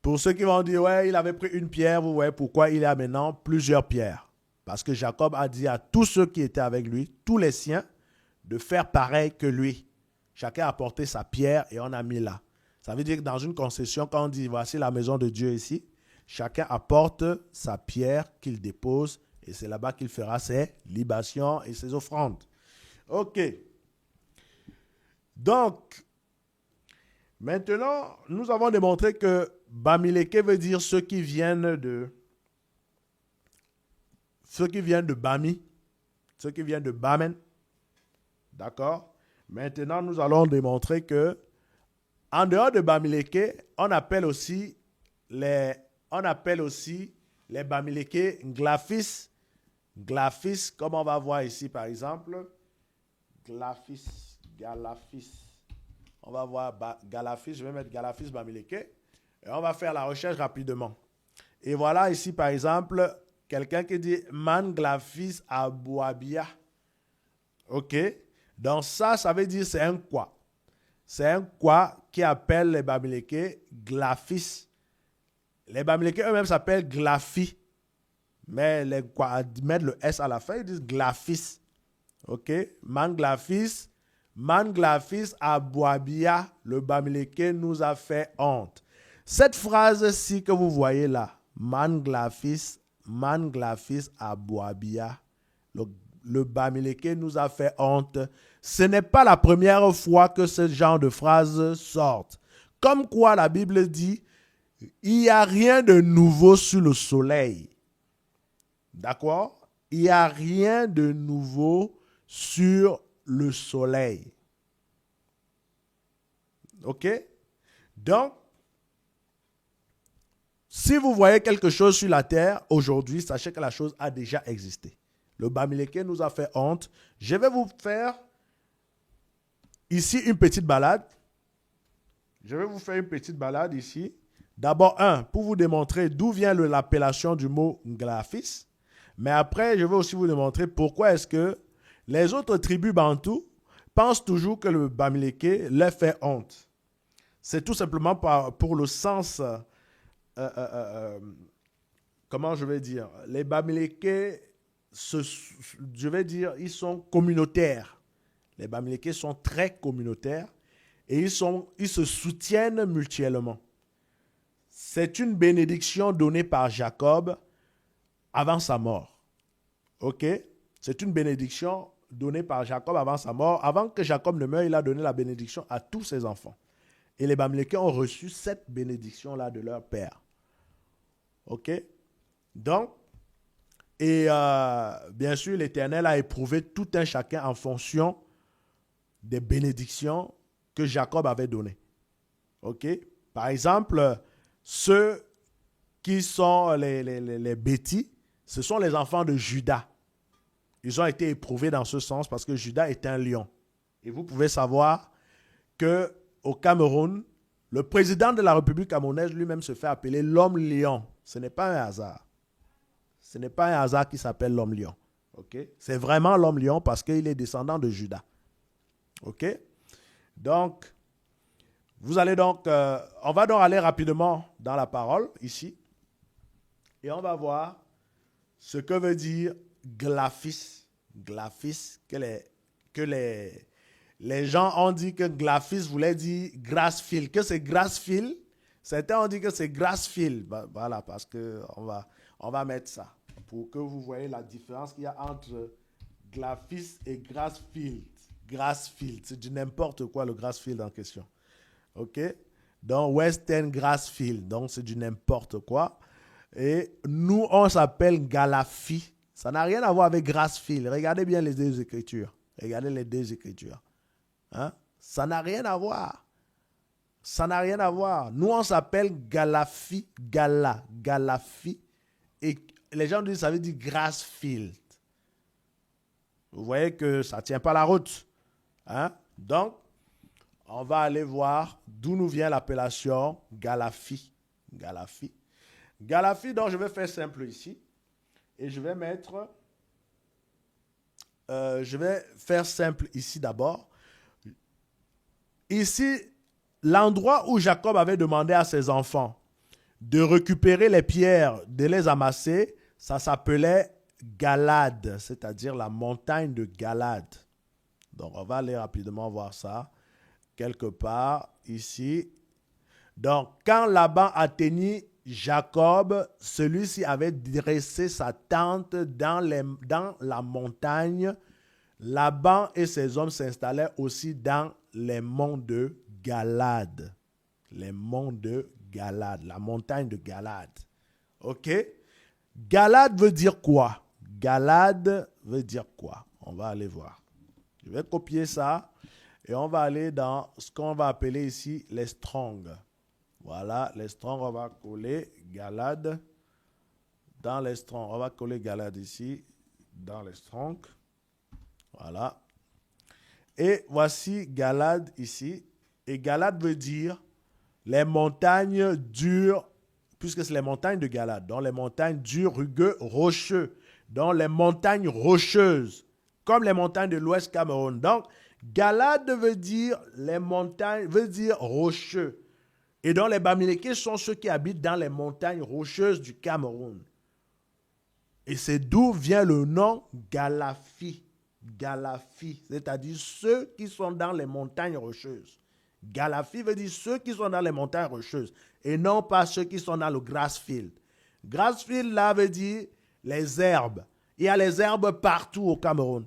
Speaker 1: pour ceux qui vont dire, ouais, il avait pris une pierre, vous voyez pourquoi il a maintenant plusieurs pierres. Parce que Jacob a dit à tous ceux qui étaient avec lui, tous les siens, de faire pareil que lui. Chacun a apporté sa pierre et on a mis là. Ça veut dire que dans une concession, quand on dit, voici la maison de Dieu ici, chacun apporte sa pierre qu'il dépose et c'est là-bas qu'il fera ses libations et ses offrandes. OK. Donc, maintenant, nous avons démontré que Bamileke veut dire ceux qui viennent de Bami, ceux qui viennent de Bamen. D'accord? Maintenant, nous allons démontrer que en dehors de Bamileke, on appelle aussi les Bamileke Glafis. Glafis, comme on va voir ici par exemple. Glafis. On va voir Galafis, je vais mettre Galafis Bamileke. Et on va faire la recherche rapidement. Et voilà ici par exemple, quelqu'un qui dit Man Glafis Abouabia. OK? Donc ça veut dire c'est un quoi. C'est un quoi qui appelle les Bamileke Glafis. Les Bamileke eux-mêmes s'appellent Glafi. Mais les quoi mettent le S à la fin, ils disent Glafis. OK? Man Glafis Abouabia, le Bamileke nous a fait honte. Cette phrase-ci que vous voyez là, Man Glafis Abouabia, le Bamileke nous a fait honte. Ce n'est pas la première fois que ce genre de phrase sortent. Comme quoi la Bible dit, il n'y a rien de nouveau sous le soleil. D'accord? Il n'y a rien de nouveau sur le soleil. OK? Donc, si vous voyez quelque chose sur la terre aujourd'hui, sachez que la chose a déjà existé. Le Bamileke nous a fait honte. Je vais vous faire ici une petite balade. Je vais vous faire une petite balade ici. D'abord, pour vous démontrer d'où vient l'appellation du mot Glafis. Mais après, je vais aussi vous démontrer pourquoi est-ce que les autres tribus bantoues pensent toujours que le Bamileke leur fait honte. C'est tout simplement pour le sens, comment je vais dire, les Bamileke, je vais dire, ils sont communautaires. Les Bamileke sont très communautaires et ils se soutiennent mutuellement. C'est une bénédiction donnée par Jacob avant sa mort. OK? C'est une bénédiction donnée par Jacob avant sa mort. Avant que Jacob ne meure, il a donné la bénédiction à tous ses enfants. Et les Bamileke ont reçu cette bénédiction-là de leur père. OK? Donc, et bien sûr, l'Éternel a éprouvé tout un chacun en fonction des bénédictions que Jacob avait données. OK? Par exemple, ceux qui sont les Bétis, ce sont les enfants de Juda. Ils ont été éprouvés dans ce sens parce que Juda est un lion. Et vous pouvez savoir qu'au Cameroun, le président de la République camerounaise lui-même se fait appeler l'homme lion. Ce n'est pas un hasard. Ce n'est pas un hasard qu'il s'appelle l'homme lion. Okay? C'est vraiment l'homme lion parce qu'il est descendant de Juda. OK? Donc, on va donc aller rapidement dans la parole ici. Et on va voir ce que veut dire Glafis. Glafis, que les gens ont dit que Glafis voulait dire grasse-fil. Que c'est grasse-fil. Certains ont dit que c'est grasse-fil. Voilà, parce qu'on va mettre ça pour que vous voyez la différence qu'il y a entre Glafis et grass-field. Grass-field, c'est du n'importe quoi le grass-field en question. OK? Donc, Western Grass-field, donc c'est du n'importe quoi. Et nous, on s'appelle Galafi. Ça n'a rien à voir avec Grass-field. Regardez bien les deux écritures. Regardez les deux écritures. Hein? Ça n'a rien à voir. Ça n'a rien à voir. Nous, on s'appelle Galafi. Galafi. Et les gens disent ça veut dire Grass-field. Vous voyez que ça ne tient pas la route. Hein? Donc, on va aller voir d'où nous vient l'appellation Galaphie. Galaphie. Galaphie, donc je vais faire simple ici. Et je vais mettre... je vais faire simple ici d'abord. Ici, l'endroit où Jacob avait demandé à ses enfants de récupérer les pierres, de les amasser, ça s'appelait Galade, c'est-à-dire la montagne de Galade. Donc, on va aller rapidement voir ça quelque part ici. Donc, quand Laban atteignit Jacob, celui-ci avait dressé sa tente dans la montagne. Laban et ses hommes s'installaient aussi dans les monts de Galade. Les monts de Galade, la montagne de Galade. OK? Galade veut dire quoi? Galade veut dire quoi? On va aller voir. Je vais copier ça et on va aller dans ce qu'on va appeler ici les Strong. Voilà, les Strong, on va coller Galade dans les Strong. On va coller Galade ici dans les Strong. Voilà. Et voici Galade ici. Et Galade veut dire les montagnes dures, puisque c'est les montagnes de Galade, donc les montagnes dures, rugueux, rocheux, donc les montagnes rocheuses, comme les montagnes de l'Ouest Cameroun. Donc, Galade veut dire les montagnes, veut dire rocheux. Et donc, les Bamileke sont ceux qui habitent dans les montagnes rocheuses du Cameroun. Et c'est d'où vient le nom Galaphie. Galaphie, c'est-à-dire ceux qui sont dans les montagnes rocheuses. Galaphie veut dire ceux qui sont dans les montagnes rocheuses et non pas ceux qui sont dans le grassfield. Grassfield, là, veut dire les herbes. Il y a les herbes partout au Cameroun.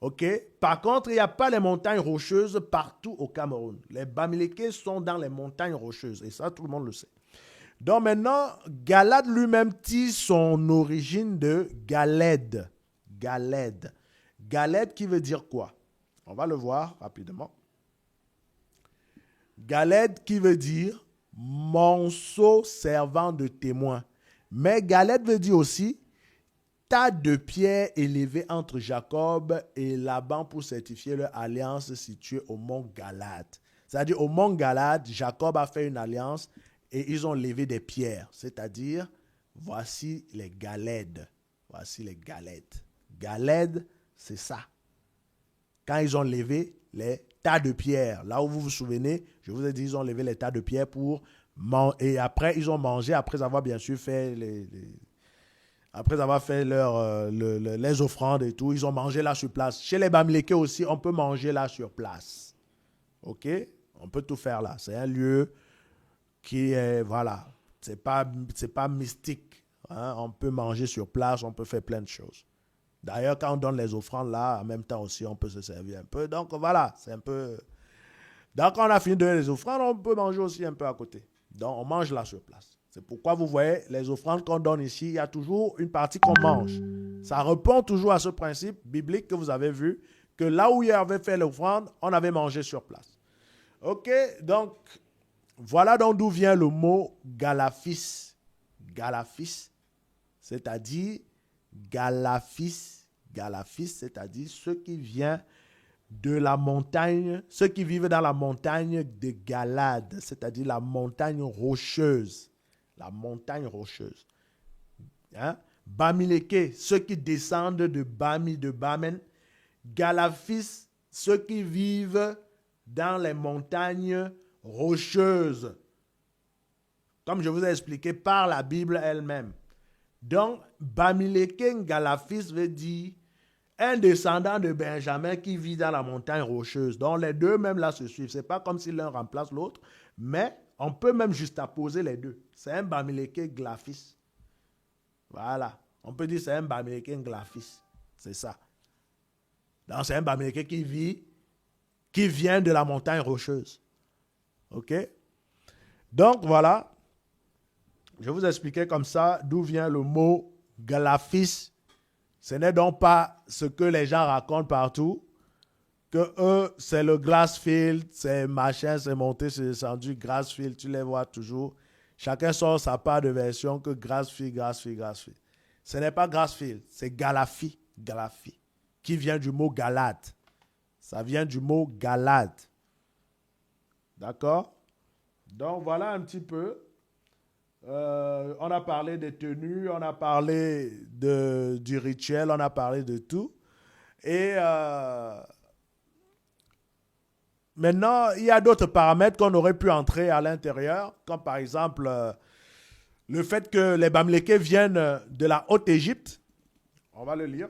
Speaker 1: OK? Par contre, il n'y a pas les montagnes rocheuses partout au Cameroun. Les Bamileke sont dans les montagnes rocheuses et ça, tout le monde le sait. Donc maintenant, Galade lui-même tire son origine de Galed. Galed. Galed qui veut dire quoi? On va le voir rapidement. Galed qui veut dire monceau servant de témoin. Mais Galed veut dire aussi tas de pierres élevées entre Jacob et Laban pour certifier leur alliance située au mont Galade. C'est-à-dire au mont Galade, Jacob a fait une alliance et ils ont levé des pierres. C'est-à-dire, voici les Galèdes. Voici les Galèdes. Galèdes, c'est ça. Quand ils ont levé les tas de pierres, là où vous vous souvenez, je vous ai dit, ils ont levé les tas de pierres pour manger. Et après, ils ont mangé, après avoir bien sûr fait après avoir fait les offrandes et tout, ils ont mangé là sur place. Chez les Bamileke aussi, on peut manger là sur place. OK? On peut tout faire là. C'est un lieu qui est, voilà, c'est pas mystique. Hein? On peut manger sur place, on peut faire plein de choses. D'ailleurs, quand on donne les offrandes là, en même temps aussi, on peut se servir un peu. Donc voilà, c'est un peu... Donc quand on a fini de donner les offrandes, on peut manger aussi un peu à côté. Donc on mange là sur place. C'est pourquoi vous voyez, les offrandes qu'on donne ici, il y a toujours une partie qu'on mange. Ça répond toujours à ce principe biblique que vous avez vu, que là où il avait fait l'offrande, on avait mangé sur place. OK, donc voilà donc d'où vient le mot Galaphis. Galaphis, c'est-à-dire Galaphis, c'est-à-dire ceux qui viennent de la montagne, ceux qui vivent dans la montagne de Galade, c'est-à-dire la montagne rocheuse. La montagne rocheuse. Hein? Bamileke, ceux qui descendent de Bami, de Bamen. Galaphis, ceux qui vivent dans les montagnes rocheuses. Comme je vous ai expliqué par la Bible elle-même. Donc, Bamileke Galaphis veut dire un descendant de Benjamin qui vit dans la montagne rocheuse. Donc, les deux même là se suivent. Ce n'est pas comme si l'un remplace l'autre, mais on peut même juxtaposer les deux. C'est un Bamileke Galaphis. Voilà. On peut dire c'est un Bamileke Galaphis. C'est ça. Donc, c'est un Bamileke qui vient de la montagne rocheuse. OK? Donc, voilà. Je vous expliquais comme ça d'où vient le mot Galaphis. Ce n'est donc pas ce que les gens racontent partout, que eux, c'est le grassfield, c'est machin, c'est monté, c'est descendu, grassfield, tu les vois toujours. Chacun sort sa part de version que grassfield. Ce n'est pas grassfield, c'est Galaphie. qui vient du mot Galade. Ça vient du mot Galade. D'accord? Donc, voilà un petit peu. On a parlé des tenues, on a parlé du rituel, on a parlé de tout. Et maintenant, il y a d'autres paramètres qu'on aurait pu entrer à l'intérieur, comme par exemple le fait que les Bamileke viennent de la Haute-Égypte. On va le lire.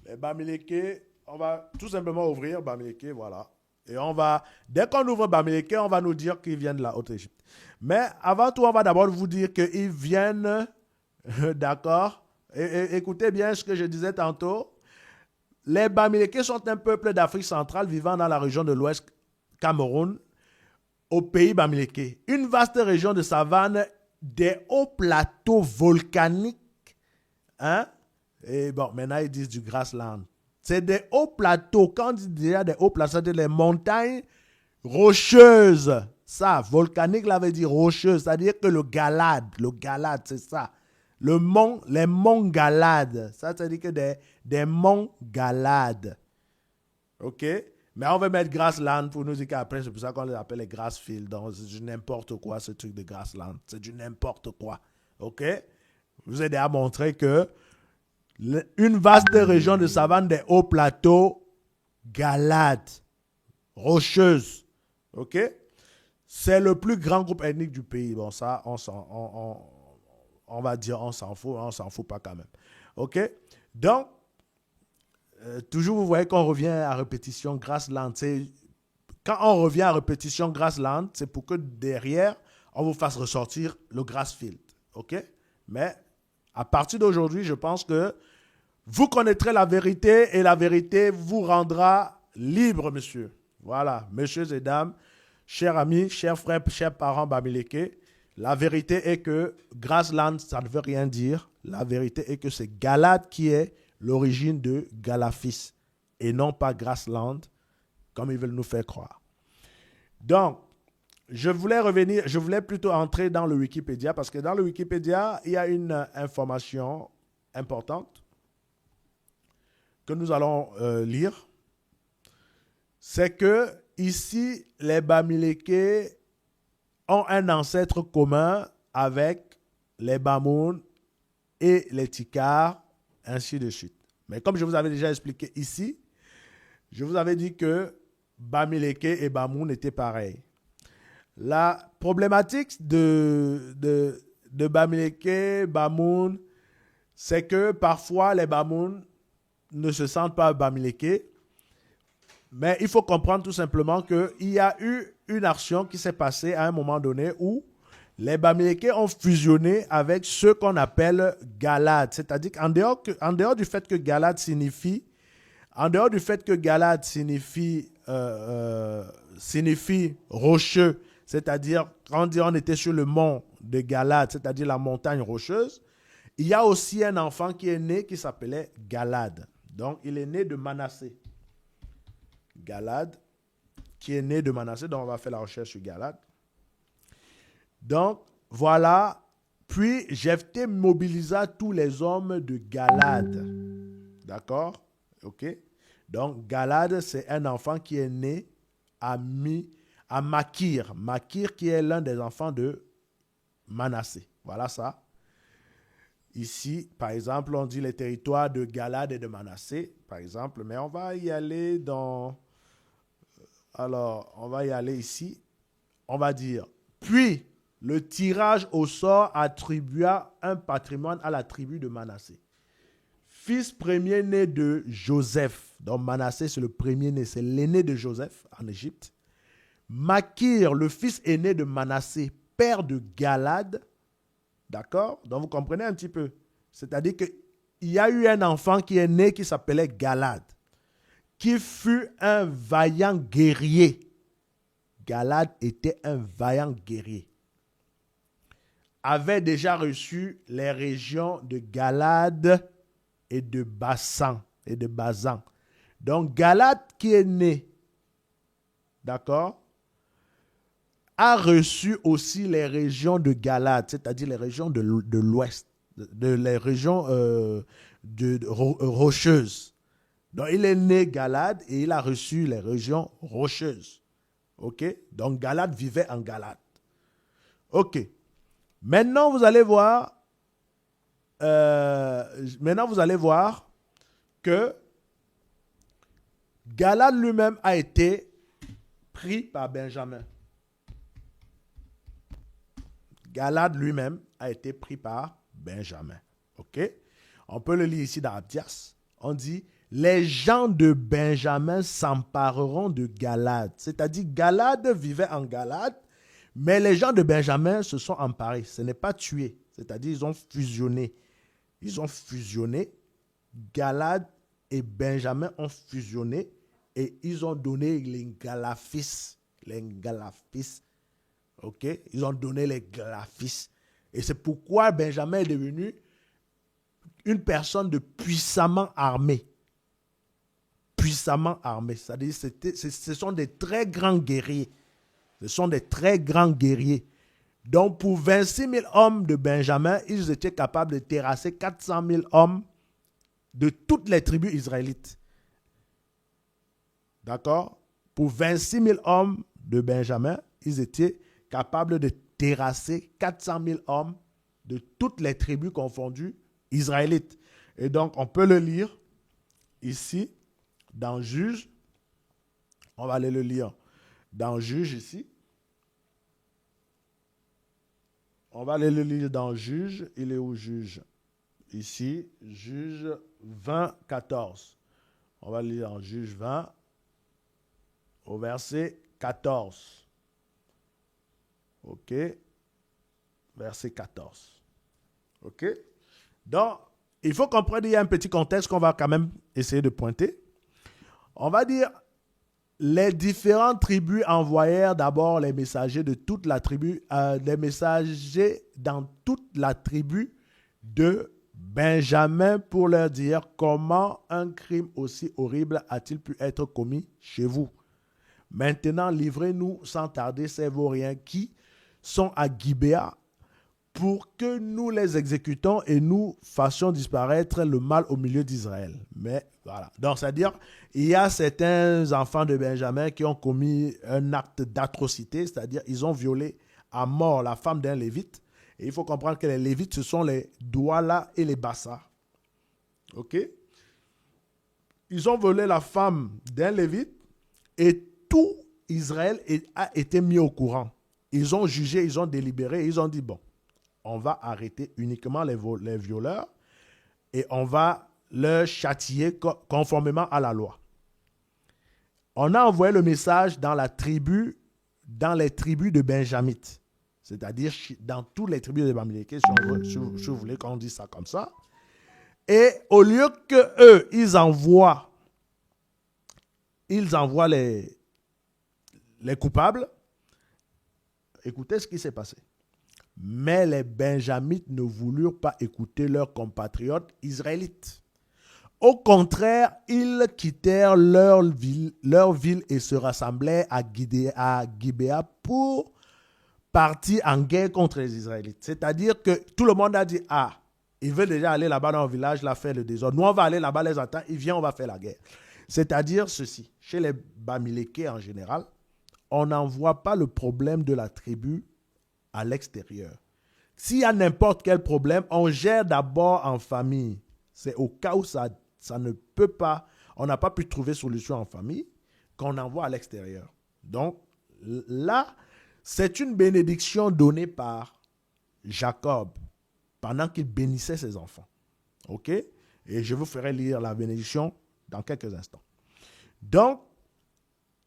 Speaker 1: Les Bamileke, on va tout simplement ouvrir Bamileke, voilà. Et on va, dès qu'on ouvre Bamileke, on va nous dire qu'ils viennent de la Haute-Égypte. Mais avant tout, on va d'abord vous dire qu'ils viennent, d'accord? Et écoutez bien ce que je disais tantôt. Les Bamileke sont un peuple d'Afrique centrale vivant dans la région de l'Ouest Cameroun, au pays Bamileke. Une vaste région de savane, des hauts plateaux volcaniques. Hein? Et bon, maintenant ils disent du grassland. C'est des hauts plateaux. Quand on dit déjà des hauts plateaux, c'est des montagnes rocheuses. Ça, volcanique, là veut dire rocheuse. C'est-à-dire que le Galade, c'est ça. Les monts Galade. Ça veut dire que des monts Galade. OK? Mais on va mettre Grassland pour nous dire qu'après, c'est pour ça qu'on les appelle les Grassfields. Donc, c'est du n'importe quoi, ce truc de Grassland. C'est du n'importe quoi. OK? Je vous ai déjà montré que une vaste région de savane des hauts plateaux Galade, rocheuse. OK? C'est le plus grand groupe ethnique du pays. Bon, ça, on va dire, on s'en fout pas quand même. OK? Donc, toujours, vous voyez qu'on revient à répétition Grassland. Quand on revient à répétition Grassland, c'est pour que derrière, on vous fasse ressortir le Grassfield. OK? Mais à partir d'aujourd'hui, je pense que vous connaîtrez la vérité et la vérité vous rendra libre, monsieur. Voilà, messieurs et dames, chers amis, chers frères, chers parents Bamileke, la vérité est que Grassland, ça ne veut rien dire. La vérité est que c'est Galade qui est l'origine de Galafis et non pas Grassland, comme ils veulent nous faire croire. Donc, je voulais plutôt entrer dans le Wikipédia parce que dans le Wikipédia, il y a une information importante que nous allons lire. C'est que ici, les Bamileke ont un ancêtre commun avec les Bamoun et les Tikar, ainsi de suite. Mais comme je vous avais déjà expliqué ici, je vous avais dit que Bamileke et Bamoun étaient pareils. La problématique de Bamileke, Bamoun, c'est que parfois les Bamoun ne se sentent pas Bamileke. Mais il faut comprendre tout simplement qu'il y a eu une action qui s'est passée à un moment donné où les Bamileke ont fusionné avec ceux qu'on appelle Galade. C'est-à-dire qu'en dehors du fait que Galade signifie rocheux, c'est-à-dire quand on était sur le mont de Galade, c'est-à-dire la montagne rocheuse, il y a aussi un enfant qui est né qui s'appelait Galade. Donc il est né de Manassé. Galade, qui est né de Manassé. Donc, on va faire la recherche sur Galade. Donc, voilà. Puis, Jephthé mobilisa tous les hommes de Galade. D'accord? OK? Donc, Galade, c'est un enfant qui est né à Makir. Makir, qui est l'un des enfants de Manassé. Voilà ça. Ici, par exemple, on dit les territoires de Galade et de Manassé, par exemple. Mais on va y aller dans... Alors, on va y aller ici. On va dire, puis le tirage au sort attribua un patrimoine à la tribu de Manassé. Fils premier-né de Joseph. Donc Manassé, c'est le premier-né, c'est l'aîné de Joseph en Égypte. Makir, le fils aîné de Manassé, père de Galade. D'accord? Donc vous comprenez un petit peu. C'est-à-dire qu'il y a eu un enfant qui est né qui s'appelait Galade, qui fut un vaillant guerrier. Galade était un vaillant guerrier. Avait déjà reçu les régions de Galade et de Bassan. Donc Galade qui est né, d'accord, a reçu aussi les régions de Galade, c'est-à-dire les régions de l'Ouest. les régions rocheuses. Donc, il est né Galade et il a reçu les régions rocheuses. OK? Donc, Galade vivait en Galade. OK. Maintenant, vous allez voir que Galade lui-même a été pris par Benjamin. Galade lui-même a été pris par Benjamin. OK? On peut le lire ici dans Abdias. On dit, les gens de Benjamin s'empareront de Galade. C'est-à-dire, Galade vivait en Galade, mais les gens de Benjamin se sont emparés. Ce n'est pas tué. C'est-à-dire, ils ont fusionné. Ils ont fusionné. Galade et Benjamin ont fusionné et ils ont donné les Galafis. Les Galafis. OK? Ils ont donné les Galafis. Et c'est pourquoi Benjamin est devenu une personne de puissamment armée. Puissamment armée. C'est-à-dire, ce sont des très grands guerriers. Ce sont des très grands guerriers. Donc, pour 26 000 hommes de Benjamin, ils étaient capables de terrasser 400 000 hommes de toutes les tribus israélites. D'accord? Pour 26 000 hommes de Benjamin, ils étaient capables de terrasser 400 000 hommes de toutes les tribus confondues israélites. Et donc, on peut le lire ici, dans Juge. On va aller le lire dans Juge ici. On va aller le lire dans Juge. Il est où Juge? Ici, Juge 20, 14. On va lire en Juge 20 au verset 14. OK? Verset 14. OK? Donc, il faut comprendre qu'il y a un petit contexte qu'on va quand même essayer de pointer. On va dire, les différentes tribus envoyèrent d'abord les messagers de toute la tribu, les messagers dans toute la tribu de Benjamin pour leur dire comment un crime aussi horrible a-t-il pu être commis chez vous. Maintenant, livrez-nous sans tarder ces vauriens qui sont à Gibéa pour que nous les exécutons et nous fassions disparaître le mal au milieu d'Israël. Mais voilà. Donc, c'est-à-dire, il y a certains enfants de Benjamin qui ont commis un acte d'atrocité, c'est-à-dire, ils ont violé à mort la femme d'un Lévite. Et il faut comprendre que les Lévites, ce sont les Douala et les Bassa. OK? Ils ont volé la femme d'un Lévite et tout Israël a été mis au courant. Ils ont jugé, ils ont délibéré, ils ont dit, bon, on va arrêter uniquement les violeurs et on va leur châtier conformément à la loi. On a envoyé le message dans les tribus de Benjamites, c'est-à-dire dans toutes les tribus de Benjamites, si vous voulez qu'on dise ça comme ça. Et au lieu qu'eux, ils envoient les coupables, écoutez ce qui s'est passé. Mais les Benjamites ne voulurent pas écouter leurs compatriotes israélites. Au contraire, ils quittèrent leur ville et se rassemblèrent à Gibéa pour partir en guerre contre les Israélites. C'est-à-dire que tout le monde a dit, ah, ils veulent déjà aller là-bas dans le village, là, faire le désordre. Nous, on va aller là-bas, les attendre, ils viennent, on va faire la guerre. C'est-à-dire ceci, chez les Bamilékés en général, on n'envoie pas le problème de la tribu à l'extérieur. S'il y a n'importe quel problème, on gère d'abord en famille. C'est au cas où ça ne peut pas, on n'a pas pu trouver solution en famille, qu'on envoie à l'extérieur. Donc là, c'est une bénédiction donnée par Jacob pendant qu'il bénissait ses enfants. OK? Et je vous ferai lire la bénédiction dans quelques instants. Donc,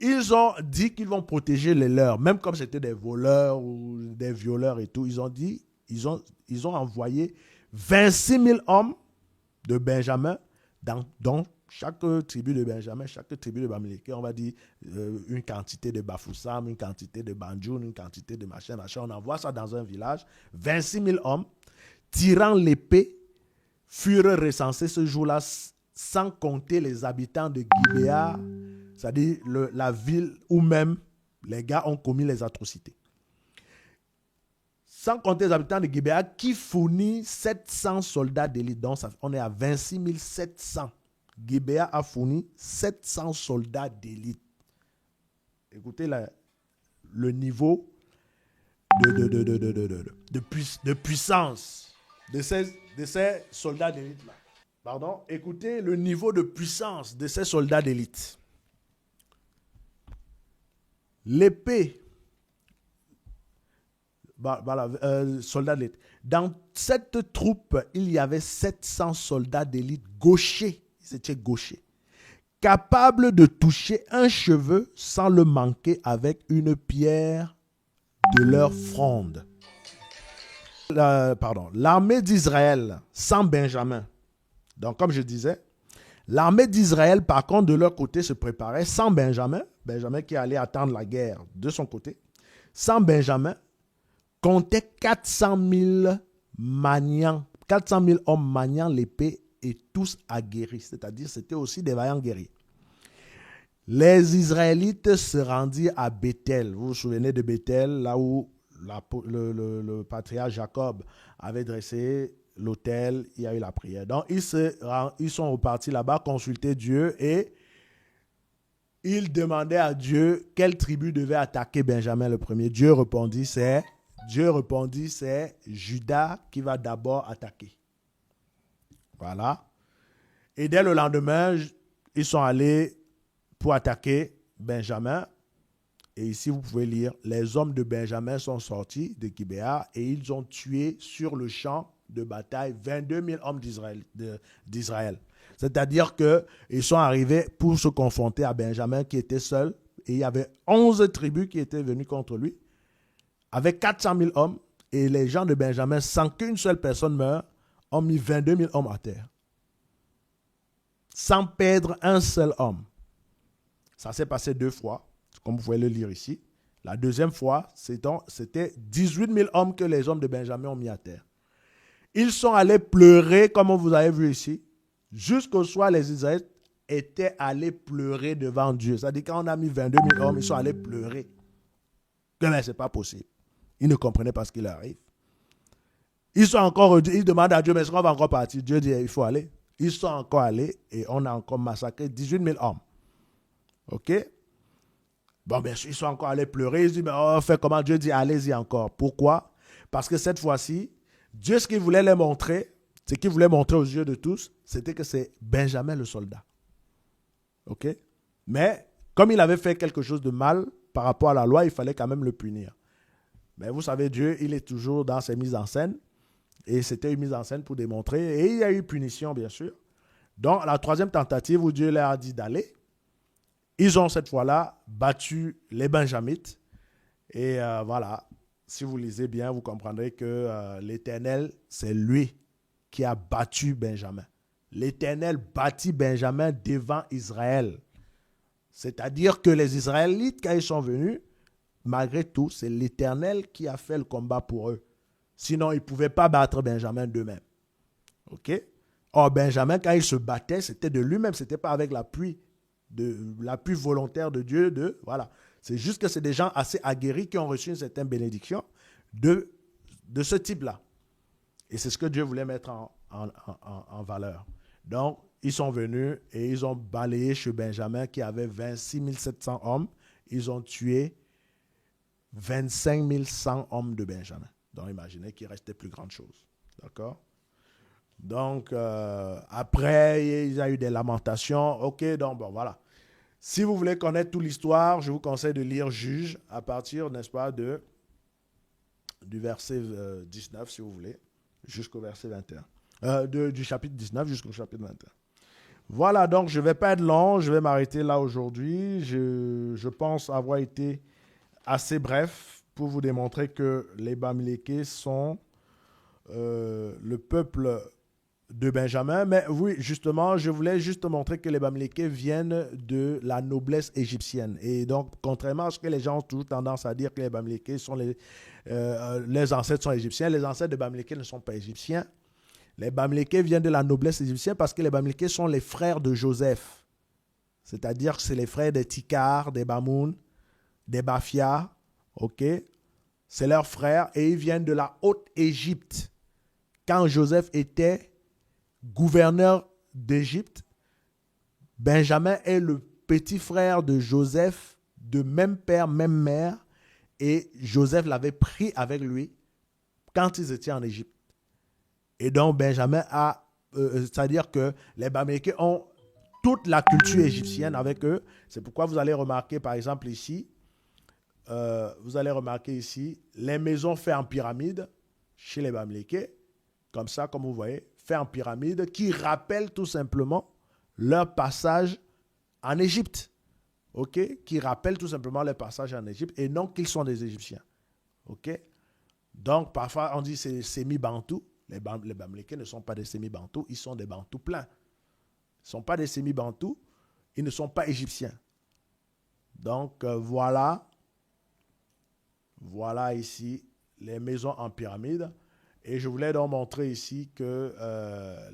Speaker 1: ils ont dit qu'ils vont protéger les leurs, même comme c'était des voleurs ou des violeurs et tout. Ils ont dit, ils ont envoyé 26 000 hommes de Benjamin dans chaque tribu de Benjamin, chaque tribu de Bamiléké, on va dire une quantité de Bafoussam, une quantité de Banjoun, une quantité de machin. On envoie ça dans un village. 26 000 hommes tirant l'épée furent recensés ce jour-là, sans compter les habitants de Gibéa, c'est-à-dire la ville où même les gars ont commis les atrocités. sans compter les habitants de Gibéa, qui fournit 700 soldats d'élite. Donc, on est à 26 700. Gibéa a fourni 700 soldats d'élite. Écoutez le niveau de puissance de ces soldats d'élite-là. Pardon, écoutez le niveau de puissance de ces soldats d'élite. L'épée, soldats d'élite. Dans cette troupe, il y avait 700 soldats d'élite gauchers. Ils étaient gauchers. Capables de toucher un cheveu sans le manquer avec une pierre de leur fronde. L'armée d'Israël sans Benjamin. Donc, comme je disais, l'armée d'Israël, par contre, de leur côté, se préparait sans Benjamin. Benjamin qui allait attendre la guerre de son côté. Sans Benjamin, comptait 400 000 maniants, 400 000 hommes maniant l'épée et tous aguerris. C'est-à-dire, c'était aussi des vaillants guerriers. Les Israélites se rendirent à Béthel. Vous vous souvenez de Béthel, là où le patriarche Jacob avait dressé l'autel, il y a eu la prière. Donc, ils sont repartis là-bas consulter Dieu et ils demandaient à Dieu quelle tribu devait attaquer Benjamin le premier. Dieu répondit, c'est Judas qui va d'abord attaquer. Voilà. Et dès le lendemain, ils sont allés pour attaquer Benjamin. Et ici, vous pouvez lire, les hommes de Benjamin sont sortis de Gibéa et ils ont tué sur le champ de bataille 22 000 hommes d'Israël. C'est-à-dire qu'ils sont arrivés pour se confronter à Benjamin qui était seul. Et il y avait 11 tribus qui étaient venues contre lui, avec 400 000 hommes. Et les gens de Benjamin, sans qu'une seule personne meure, ont mis 22 000 hommes à terre. Sans perdre un seul homme. Ça s'est passé 2 fois, comme vous pouvez le lire ici. La deuxième fois, c'était 18 000 hommes que les hommes de Benjamin ont mis à terre. Ils sont allés pleurer, comme vous avez vu ici. Jusqu'au soir, les Israélites étaient allés pleurer devant Dieu. C'est-à-dire, quand on a mis 22 000 hommes, ils sont allés pleurer. Mais ce n'est pas possible. Ils ne comprenaient pas ce qui leur arrive. Ils demandent à Dieu, mais est-ce qu'on va encore partir? Dieu dit, il faut aller. Ils sont encore allés et on a encore massacré 18 000 hommes. OK? Bon, bien sûr, ils sont encore allés pleurer. Ils disent, mais on fait comment? Dieu dit, allez-y encore. Pourquoi? Parce que cette fois-ci, Dieu, ce qu'il voulait les montrer, ce qu'il voulait montrer aux yeux de tous, c'était que c'est Benjamin le soldat. OK? Mais, comme il avait fait quelque chose de mal par rapport à la loi, il fallait quand même le punir. Mais vous savez, Dieu, il est toujours dans ses mises en scène. Et c'était une mise en scène pour démontrer. Et il y a eu punition, bien sûr. Donc, la troisième tentative où Dieu leur a dit d'aller, ils ont cette fois-là battu les Benjamites. Et voilà, si vous lisez bien, vous comprendrez que l'Éternel, c'est lui qui a battu Benjamin. L'Éternel bâtit Benjamin devant Israël. C'est-à-dire que les Israélites, quand ils sont venus, malgré tout, c'est l'Éternel qui a fait le combat pour eux. Sinon, ils ne pouvaient pas battre Benjamin d'eux-mêmes. OK? Or, Benjamin, quand il se battait, c'était de lui-même. Ce n'était pas avec l'appui volontaire de Dieu. Voilà. C'est juste que c'est des gens assez aguerris qui ont reçu une certaine bénédiction de ce type-là. Et c'est ce que Dieu voulait mettre en valeur. Donc, ils sont venus et ils ont balayé chez Benjamin qui avait 26 700 hommes. Ils ont tué 25 100 hommes de Benjamin. Donc, imaginez qu'il restait plus grande chose. D'accord? Donc, après, il y a eu des lamentations. OK, donc, bon, voilà. Si vous voulez connaître toute l'histoire, je vous conseille de lire Juges à partir, n'est-ce pas, du verset 19, si vous voulez, jusqu'au verset 21. Du chapitre 19 jusqu'au chapitre 21. Voilà, donc je ne vais pas être long, je vais m'arrêter là aujourd'hui. Je pense avoir été assez bref pour vous démontrer que les Bamilékés sont le peuple de Benjamin. Mais oui, justement, je voulais juste montrer que les Bamilékés viennent de la noblesse égyptienne. Et donc, contrairement à ce que les gens ont toujours tendance à dire que les Bamilékés sont les ancêtres sont égyptiens, les ancêtres de Bamilékés ne sont pas égyptiens. Les Bamilékés viennent de la noblesse égyptienne parce que les Bamilékés sont les frères de Joseph. C'est-à-dire que c'est les frères des Tikar, des Bamoun, des Bafia, ok, c'est leur frère et ils viennent de la Haute-Égypte. Quand Joseph était gouverneur d'Égypte, Benjamin est le petit frère de Joseph, de même père, même mère, et Joseph l'avait pris avec lui quand ils étaient en Égypte. Et donc Benjamin a, c'est-à-dire que les Bamileke ont toute la culture égyptienne avec eux. C'est pourquoi vous allez remarquer, par exemple, ici, les maisons faites en pyramide chez les Bamileke, comme ça, comme vous voyez, faites en pyramide, qui rappellent tout simplement leur passage en Égypte. OK? Qui rappellent tout simplement leur passage en Égypte et non qu'ils sont des Égyptiens. OK? Donc, parfois, on dit c'est semi-bantou. Les Bamileke ne sont pas des semi-bantous, ils sont des bantous pleins. Ils ne sont pas des semi-bantous, ils ne sont pas égyptiens. Donc, voilà ici les maisons en pyramide. Et je voulais donc montrer ici que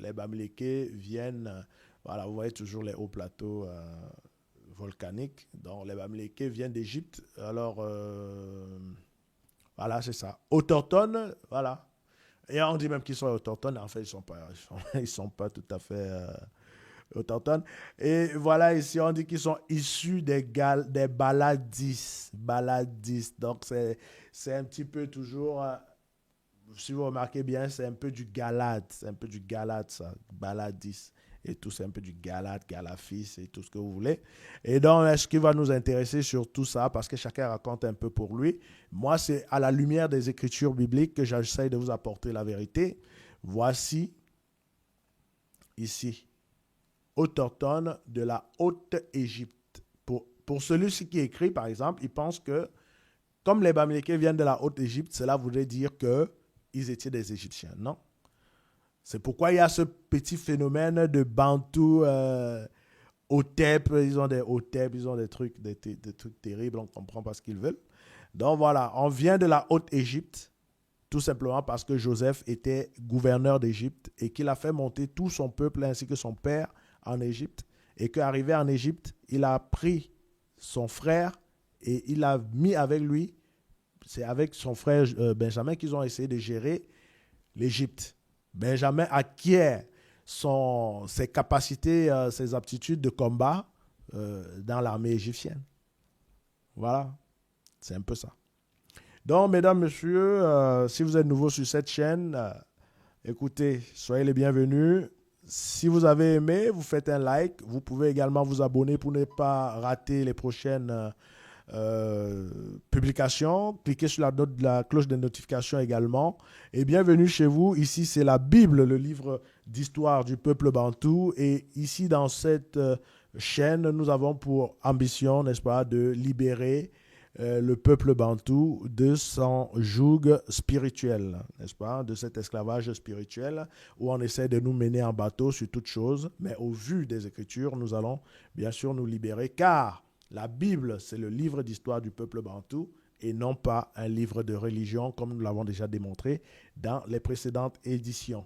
Speaker 1: les Bamileke viennent, voilà, vous voyez toujours les hauts plateaux volcaniques. Donc, les Bamileke viennent d'Égypte. Alors, voilà, c'est ça. Autochtones, voilà. Et on dit même qu'ils sont autochtones. En fait, ils sont pas tout à fait autochtones. Et voilà, ici, on dit qu'ils sont issus des Baladis. Baladis. Donc, c'est un petit peu toujours, si vous remarquez bien, c'est un peu du Galate. C'est un peu du Galate, ça. Baladis. Et tout, c'est un peu du Galate, Galafis et tout ce que vous voulez. Et donc, ce qui va nous intéresser sur tout ça, parce que chacun raconte un peu pour lui, moi, c'est à la lumière des Écritures bibliques que j'essaie de vous apporter la vérité. Voici, ici, autochtone de la Haute-Égypte. Pour celui-ci qui écrit, par exemple, il pense que, comme les Bamileke viennent de la Haute-Égypte, cela voudrait dire qu'ils étaient des Égyptiens. Non. C'est pourquoi il y a ce petit phénomène de Bantou, Hotep, ils ont des Hotep, ils ont des trucs terribles, on ne comprend pas ce qu'ils veulent. Donc voilà, on vient de la Haute-Égypte, tout simplement parce que Joseph était gouverneur d'Égypte et qu'il a fait monter tout son peuple ainsi que son père en Égypte. Et qu'arrivé en Égypte, il a pris son frère et il a mis avec lui, c'est avec son frère Benjamin qu'ils ont essayé de gérer l'Égypte. Benjamin acquiert ses capacités, ses aptitudes de combat dans l'armée égyptienne. Voilà, c'est un peu ça. Donc, mesdames, messieurs, si vous êtes nouveau sur cette chaîne, écoutez, soyez les bienvenus. Si vous avez aimé, vous faites un like. Vous pouvez également vous abonner pour ne pas rater les prochaines publications. Cliquez sur la cloche de notification également. Et bienvenue chez vous. Ici, c'est la Bible, le livre d'histoire du peuple bantou. Et ici, dans cette chaîne, nous avons pour ambition, n'est-ce pas, de libérer le peuple bantou de son joug spirituel, n'est-ce pas, de cet esclavage spirituel où on essaie de nous mener en bateau sur toute chose. Mais au vu des Écritures, nous allons bien sûr nous libérer car la Bible, c'est le livre d'histoire du peuple bantou et non pas un livre de religion comme nous l'avons déjà démontré dans les précédentes éditions.